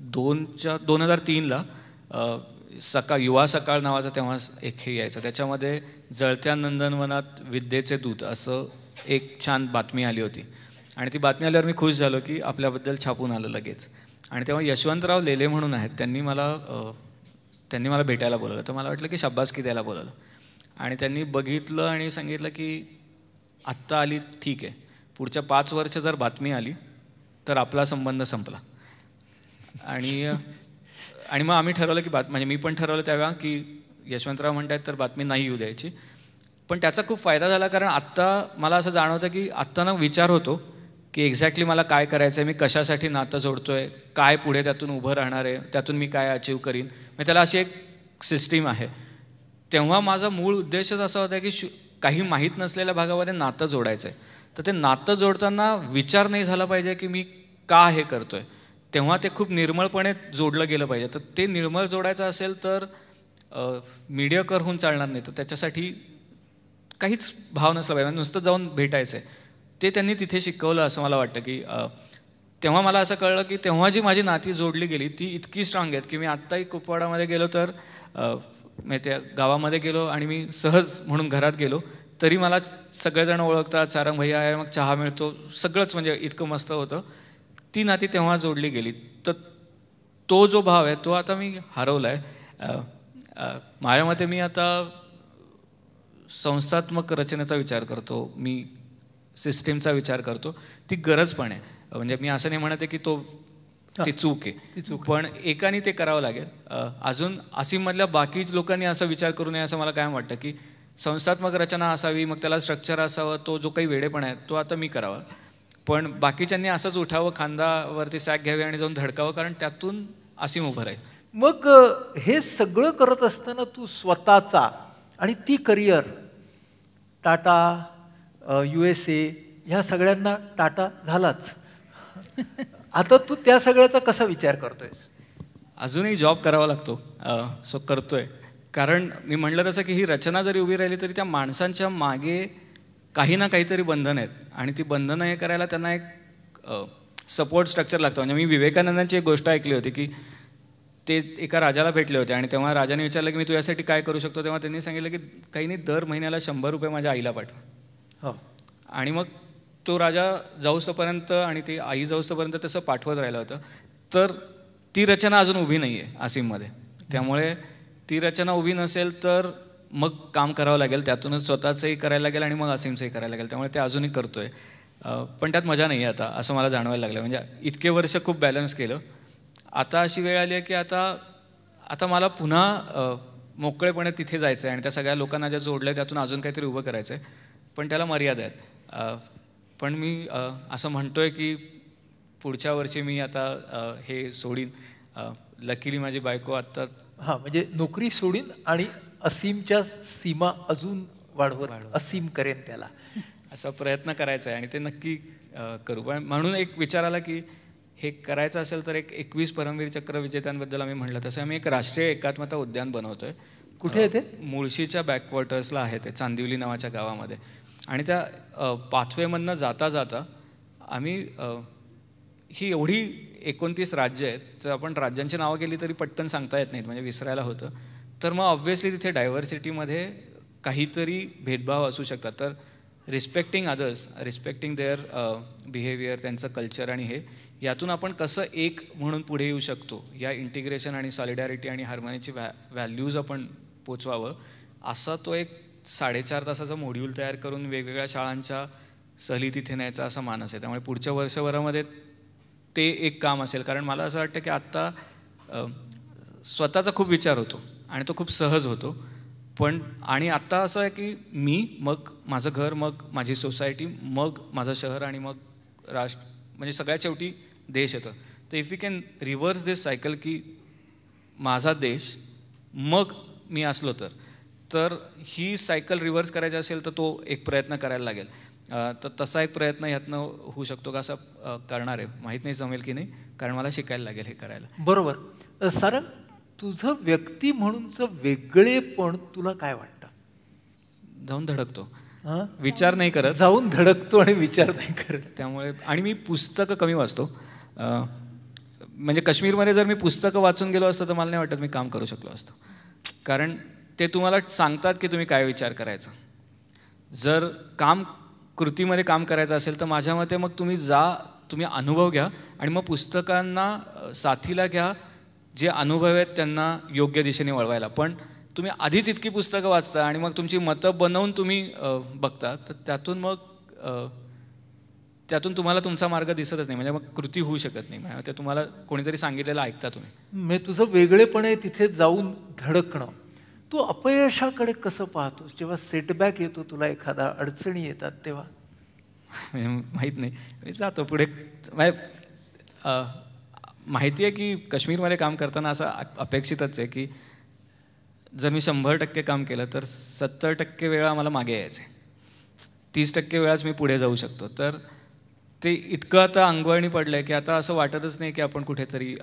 2003ला युवा सकाळ नावाचं तेव्हा एक हे यायचं, त्याच्यामध्ये जळत्या नंदनवनात विद्येचे दूत असं एक छान बातमी आली होती. आणि ती बातमी आल्यावर मी खुश झालो की आपल्याबद्दल छापून आलं लगेच. आणि तेव्हा यशवंतराव लेले म्हणून आहेत, त्यांनी मला भेटायला बोलवलं. तर मला वाटलं की शाब्बासकी द्यायला बोलवलं. आणि त्यांनी बघितलं आणि सांगितलं की आत्ता आली ठीक आहे, पुढच्या 5 वर्ष जर बातमी आली तर आपला संबंध संपला. आणि मग आम्ही ठरवलं की म्हणजे मी पण ठरवलं त्यावेळा की यशवंतराव म्हणतात तर बातमी नाही येऊ द्यायची. पण त्याचा खूप फायदा झाला, कारण आत्ता मला असं जाणवतं की आत्ता ना विचार होतो की एक्झॅक्टली मला काय करायचं आहे, मी कशासाठी नातं जोडतोय, काय पुढे त्यातून उभं राहणार आहे, त्यातून मी काय अचीव करीन, म्हणजे त्याला अशी एक सिस्टीम आहे. तेव्हा माझा मूळ उद्देशच असा होता की काही माहीत नसलेल्या भागामध्ये नातं जोडायचं आहे. तर ते नातं जोडताना विचार नाही झाला पाहिजे की मी का हे करतोय, तेव्हा ते खूप निर्मळपणे जोडलं गेलं पाहिजे. तर ते निर्मळ जोडायचं असेल तर मीडियाकर होऊन चालणार नाही. तर त्याच्यासाठी काहीच भाव नसला पाहिजे, नुसतं जाऊन भेटायचं आहे. ते त्यांनी तिथे शिकवलं असं मला वाटतं की तेव्हा मला असं कळलं की तेव्हा जी माझी नाती जोडली गेली ती इतकी स्ट्रॉंग आहेत की मी आत्ताही कुपवाडामध्ये गेलो तर त्या गावामध्ये गेलो आणि मी सहज म्हणून घरात गेलो तरी मला सगळेजण ओळखतात, सारंग भैया आहे, मग चहा मिळतो, सगळंच म्हणजे इतकं मस्त होतं. ती नाती तेव्हा जोडली गेली. तर तो जो भाव आहे तो आता मी हरवला आहे. माझ्या मते मी आता संस्थात्मक रचनेचा विचार करतो, मी सिस्टीमचा विचार करतो. ती गरज पण आहे, म्हणजे मी असं नाही म्हणत आहे की ती चूक आहे, पण एकाने ते करावं लागेल. अजून असीममधल्या बाकीच लोकांनी असा विचार करू नये असं मला काय वाटतं की संस्थात्मक रचना असावी, मग त्याला स्ट्रक्चर असावं, तो जो काही वेडेपणा आहे तो आता मी करावा. पण बाकीच्यांनी असंच उठावं, खांदावरती सॅक घ्यावी आणि जाऊन धडकावं, कारण त्यातून असीम उभं राहील. मग हे सगळं करत असताना तू स्वतःचा आणि ती करिअर टाटा, USA ह्या सगळ्यांना टाटा झालाच. आता तू त्या सगळ्याचा कसा विचार करतोयस? अजूनही जॉब करावा लागतो, सो करतोय. कारण मी म्हटलं तसं की ही रचना जरी उभी राहिली तरी त्या माणसांच्या मागे काही ना काहीतरी बंधन आहेत आणि ती बंधनं हे करायला त्यांना एक सपोर्ट स्ट्रक्चर लागतं. म्हणजे मी विवेकानंदांची एक गोष्ट ऐकली होती की ते एका राजाला भेटले होते आणि तेव्हा राजाने विचारलं की मी तुझ्यासाठी काय करू शकतो. तेव्हा त्यांनी सांगितलं की काही नाही, दर महिन्याला 100 रुपये माझ्या आईला पाठवा. आणि मग तो राजा जाऊस्तपर्यंत आणि ती आई जाऊस्तपर्यंत तसं पाठवत राहिलं होतं. तर ती रचना अजून उभी नाही आहे आसिममध्ये. त्यामुळे ती रचना उभी नसेल तर मग काम करावं लागेल, त्यातूनच स्वतःचंही करायला लागेल आणि मग आसिमचंही करायला लागेल. त्यामुळे ते अजूनही करतोय, पण त्यात मजा नाही आहे आता असं मला जाणवायला लागलं. म्हणजे इतके वर्ष खूप बॅलन्स केलं, आता अशी वेळ आली आहे की आता मला पुन्हा मोकळेपणे तिथे जायचं आहे आणि त्या सगळ्या लोकांना ज्या जोडलं त्यातून अजून काहीतरी उभं करायचं आहे, पण त्याला मर्यादा आहेत. पण मी असं म्हणतोय की पुढच्या वर्षी मी आता हे सोडीन. लकीली माझी बायको आत्ता म्हणजे नोकरी सोडीन आणि असीमच्या सीमा अजून वाढवत असीम करेन त्याला, असा प्रयत्न करायचा आहे आणि ते नक्की करू. पण म्हणून एक विचार आला की हे करायचं असेल तर एक 21 परमवीर चक्र विजेत्यांबद्दल आम्ही म्हटलं तसं आम्ही एक राष्ट्रीय एकात्मता उद्यान बनवतोय. कुठे आहे ते? मुळशीच्या बॅकवॉटर्सला आहे ते, चांदिवली नावाच्या गावामध्ये. आणि त्या पाथवेमधनं जाता जाता आम्ही ही एवढी 29 राज्य आहेत, तर आपण राज्यांची नावं केली तरी पटकन सांगता येत नाहीत, म्हणजे विसरायला होतं. तर मग ऑब्व्हियसली तिथे डायव्हर्सिटीमध्ये काहीतरी भेदभाव असू शकतात. तर respecting others, respecting their behaviour, त्यांचं कल्चर आणि हे यातून आपण कसं एक म्हणून पुढे येऊ शकतो, या इंटिग्रेशन आणि सॉलिडॅरिटी आणि हार्मनीची व्हॅल्यूज आपण पोचवावं, असा तो एक 4.5 तासाचा मॉड्यूल तयार करून वेगवेगळ्या शाळांच्या सहली तिथे न्यायचा असा मानस आहे. त्यामुळे पुढच्या वर्षभरामध्ये ते एक काम असेल. कारण मला असं वाटतं की आत्ता स्वतःचा खूप विचार होतो आणि तो खूप सहज होतो. पण आणि आत्ता असं आहे की मी, मग माझं घर, मग माझी सोसायटी, मग माझं शहर आणि मग राष्ट्र, म्हणजे सगळ्यात शेवटी देश येतं. तर if you can reverse this cycle की माझा देश मग मी असलो तर ही सायकल रिव्हर्स करायची असेल तर तो एक प्रयत्न करायला लागेल. तर तसा एक प्रयत्न ह्यातनं होऊ शकतो का असं करणार आहे. माहीत नाही जमेल की नाही, कारण मला शिकायला लागेल हे करायला. बरोबर. सारंग, तुझं व्यक्ती म्हणूनचं वेगळेपण तुला काय वाटतं? जाऊन धडकतो, विचार नाही करत, जाऊन धडकतो आणि विचार नाही करत. त्यामुळे आणि मी पुस्तकं कमी वाचतो. म्हणजे काश्मीरमध्ये जर मी पुस्तकं वाचून गेलो असतो तर मला नाही वाटत मी काम करू शकलो असतो. कारण ते तुम्हाला सांगतात की तुम्ही काय विचार करायचा. जर कृतीमध्ये काम करायचं असेल तर माझ्या मते मग तुम्ही अनुभव घ्या आणि मग पुस्तकांना साथीला घ्या, जे अनुभव आहेत त्यांना योग्य दिशेने वळवायला. पण तुम्ही आधीच इतकी पुस्तकं वाचता आणि मग तुमची मतं बनवून तुम्ही बघता, तर त्यातून मग त्यातून तुम्हाला तुमचा मार्ग दिसतच नाही, म्हणजे मग कृती होऊ शकत नाही. म्हणजे ते तुम्हाला कोणीतरी सांगितलेलं ऐकता तुम्ही. म्हणजे तुझं वेगळेपणे तिथे जाऊन धडकणं. तू अपयशाकडे कसं पाहतोस जेव्हा सेटबॅक येतो, तुला एखादा अडचणी येतात तेव्हा? माहीत नाही, मी जातो पुढे. माहिती आहे की काश्मीरमध्ये काम करताना असं अपेक्षितच आहे की जर मी 100% काम केलं तर 70% वेळा मला मागे यायचे, 30% वेळाच मी पुढे जाऊ शकतो. तर ते इतकं आता अंगवळणी पडलं आहे की आता असं वाटतच नाही की आपण कुठेतरी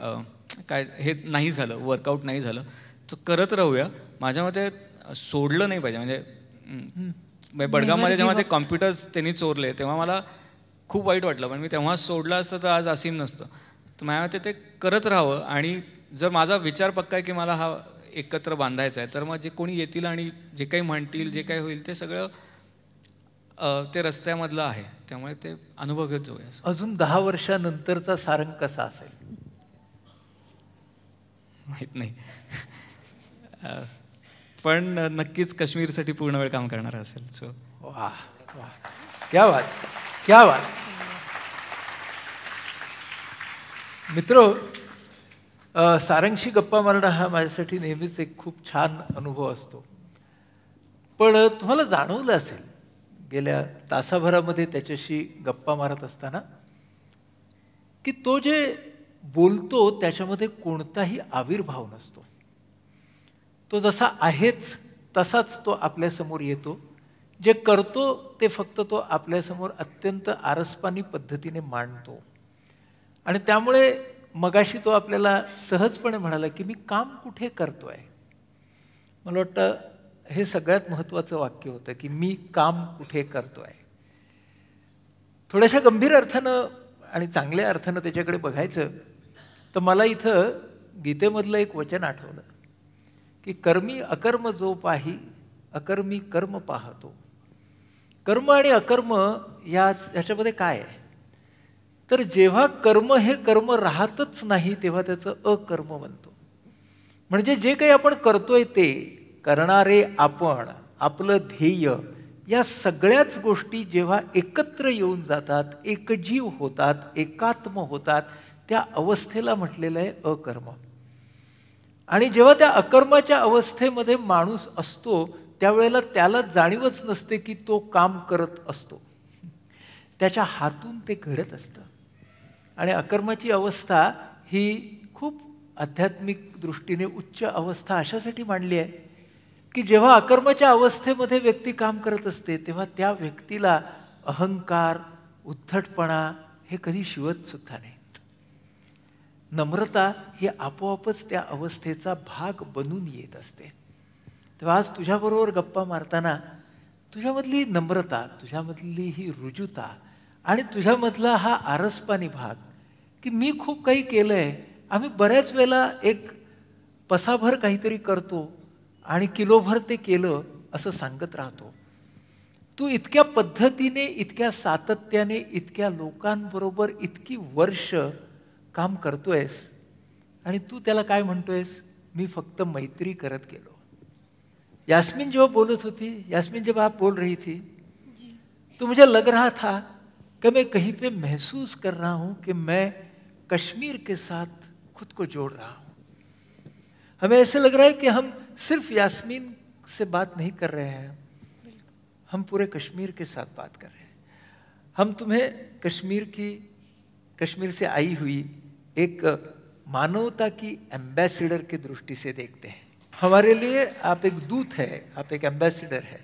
काय हे नाही झालं, वर्कआउट नाही झालं तर करत राहूया. माझ्या मते सोडलं नाही पाहिजे. म्हणजे बडगाममध्ये जेव्हा ते कॉम्प्युटर्स त्यांनी चोरले तेव्हा मला खूप वाईट वाटलं, पण मी तेव्हा सोडलं असतं तर आज असीम नसतं. तर माझ्या मते ते करत राहावं. आणि जर माझा विचार पक्का आहे की मला हा एकत्र बांधायचा आहे तर मग जे कोणी येतील आणि जे काही म्हणतील, जे काही होईल ते सगळं ते रस्त्यामधलं आहे, त्यामुळे ते अनुभव घेत जाऊया. अजून 10 वर्षानंतरचा सारंग कसा असेल माहीत नाही, पण नक्कीच काश्मीरसाठी पूर्ण वेळ काम करणार असेल. सो वा वा, क्या बात, क्या बात. मित्र, सारंगशी गप्पा मारणं हा माझ्यासाठी नेहमीच एक खूप छान अनुभव असतो. पण तुम्हाला जाणवलं असेल गेल्या तासाभरामध्ये त्याच्याशी गप्पा मारत असताना की तो जे बोलतो त्याच्यामध्ये कोणताही आविर्भाव नसतो. तो जसा आहेच तसाच तो आपल्यासमोर येतो. जे करतो ते फक्त तो आपल्यासमोर अत्यंत आरसपानी पद्धतीने मांडतो. आणि त्यामुळे मगाशी तो आपल्याला सहजपणे म्हणाला की मी काम कुठे करतोय. मला वाटतं हे सगळ्यात महत्त्वाचं वाक्य होतं की मी काम कुठे करतोय. थोड्याशा गंभीर अर्थानं आणि चांगल्या अर्थानं त्याच्याकडे बघायचं तर मला इथं गीतेमधलं एक वचन आठवलं की कर्मी अकर्म जो पाही अकर्मी कर्म पाहतो. कर्म आणि अकर्म याच्यामध्ये काय आहे तर जेव्हा कर्म हे कर्म राहतच नाही तेव्हा त्याचं अकर्म बनतो. म्हणजे जे काही आपण करतोय ते करणारे आपण, आपलं ध्येय, या सगळ्याच गोष्टी जेव्हा एकत्र येऊन जातात, एकजीव होतात, एकात्म होतात, त्या अवस्थेला म्हटलेलं आहे अकर्म. आणि जेव्हा त्या अकर्माच्या अवस्थेमध्ये माणूस असतो त्यावेळेला त्याला जाणीवच नसते की तो काम करत असतो. त्याच्या हातून ते घडत असतं. आणि अकर्माची अवस्था ही खूप आध्यात्मिक दृष्टीने उच्च अवस्था अशासाठी मांडली आहे की जेव्हा अकर्माच्या अवस्थेमध्ये व्यक्ती काम करत असते तेव्हा त्या व्यक्तीला अहंकार, उद्धटपणा हे कधी शिवत सुद्धा नाहीत. नम्रता ही आपोआपच त्या अवस्थेचा भाग बनून येत असते. तेव्हा आज तुझ्याबरोबर गप्पा मारताना तुझ्यामधली नम्रता, तुझ्यामधली ही रुजुता आणि तुझ्यामधला हा आरसपानी भाग की मी खूप काही केलंय, आम्ही बऱ्याच वेळेला एक पसाभर काहीतरी करतो आणि किलोभर ते केलं असं सांगत राहतो. तू इतक्या पद्धतीने, इतक्या सातत्याने, इतक्या लोकांबरोबर इतकी वर्ष काम करतोयस आणि तू त्याला काय म्हणतोयस, मी फक्त मैत्री करत गेलो. यास्मीन जेव्हा बोलत होती, यास्मीन जब आप बोल रही थी तो मुझे लग रहा था कि मैं कहीं पे महसूस कर रहा हूं कि मैं कश्मीर के साथ खुद को जोड़ रहा हूं. हमें ऐसे लग रहा है कि हम सिर्फ यास्मीन से बात नहीं कर रहे हैं, हम पूरे कश्मीर के साथ बात कर रहे हैं. हम तुम्हें कश्मीर से आई हुई एक मानवता की एम्बेसडर की दृष्टि से देखते हैं. हमारे लिए आप एक दूत है, आप एक एम्बेसडर है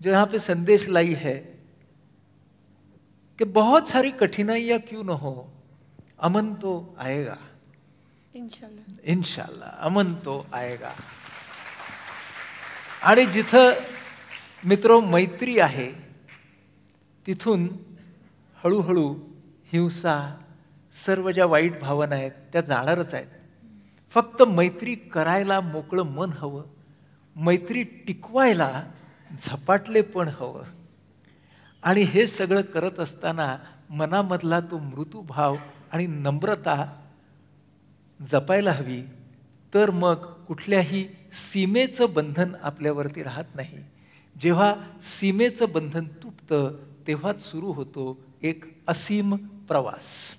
जो यहाँ पे संदेश लाई है कि बहुत सारी कठिनाइयाँ क्यों न हो, अमन तो आएगा. इंशाल्लाह, इंशाल्लाह अमन तो आएगा. आणि जिथं मित्रो मैत्री आहे तिथून हळूहळू हिंसा, सर्व ज्या वाईट भावना आहेत त्या जाणारच आहेत. फक्त मैत्री करायला मोकळं मन हवं, मैत्री टिकवायला झपाटले पण हवं. आणि हे सगळं करत असताना मनामधला तो मृदुभाव आणि नम्रता जपायला हवी. तर मग कुठल्याही सीमेचं बंधन आपल्यावरती राहत नाही. जेव्हा सीमेचं बंधन तुटतं तेव्हाच सुरू होतो एक असीम प्रवास.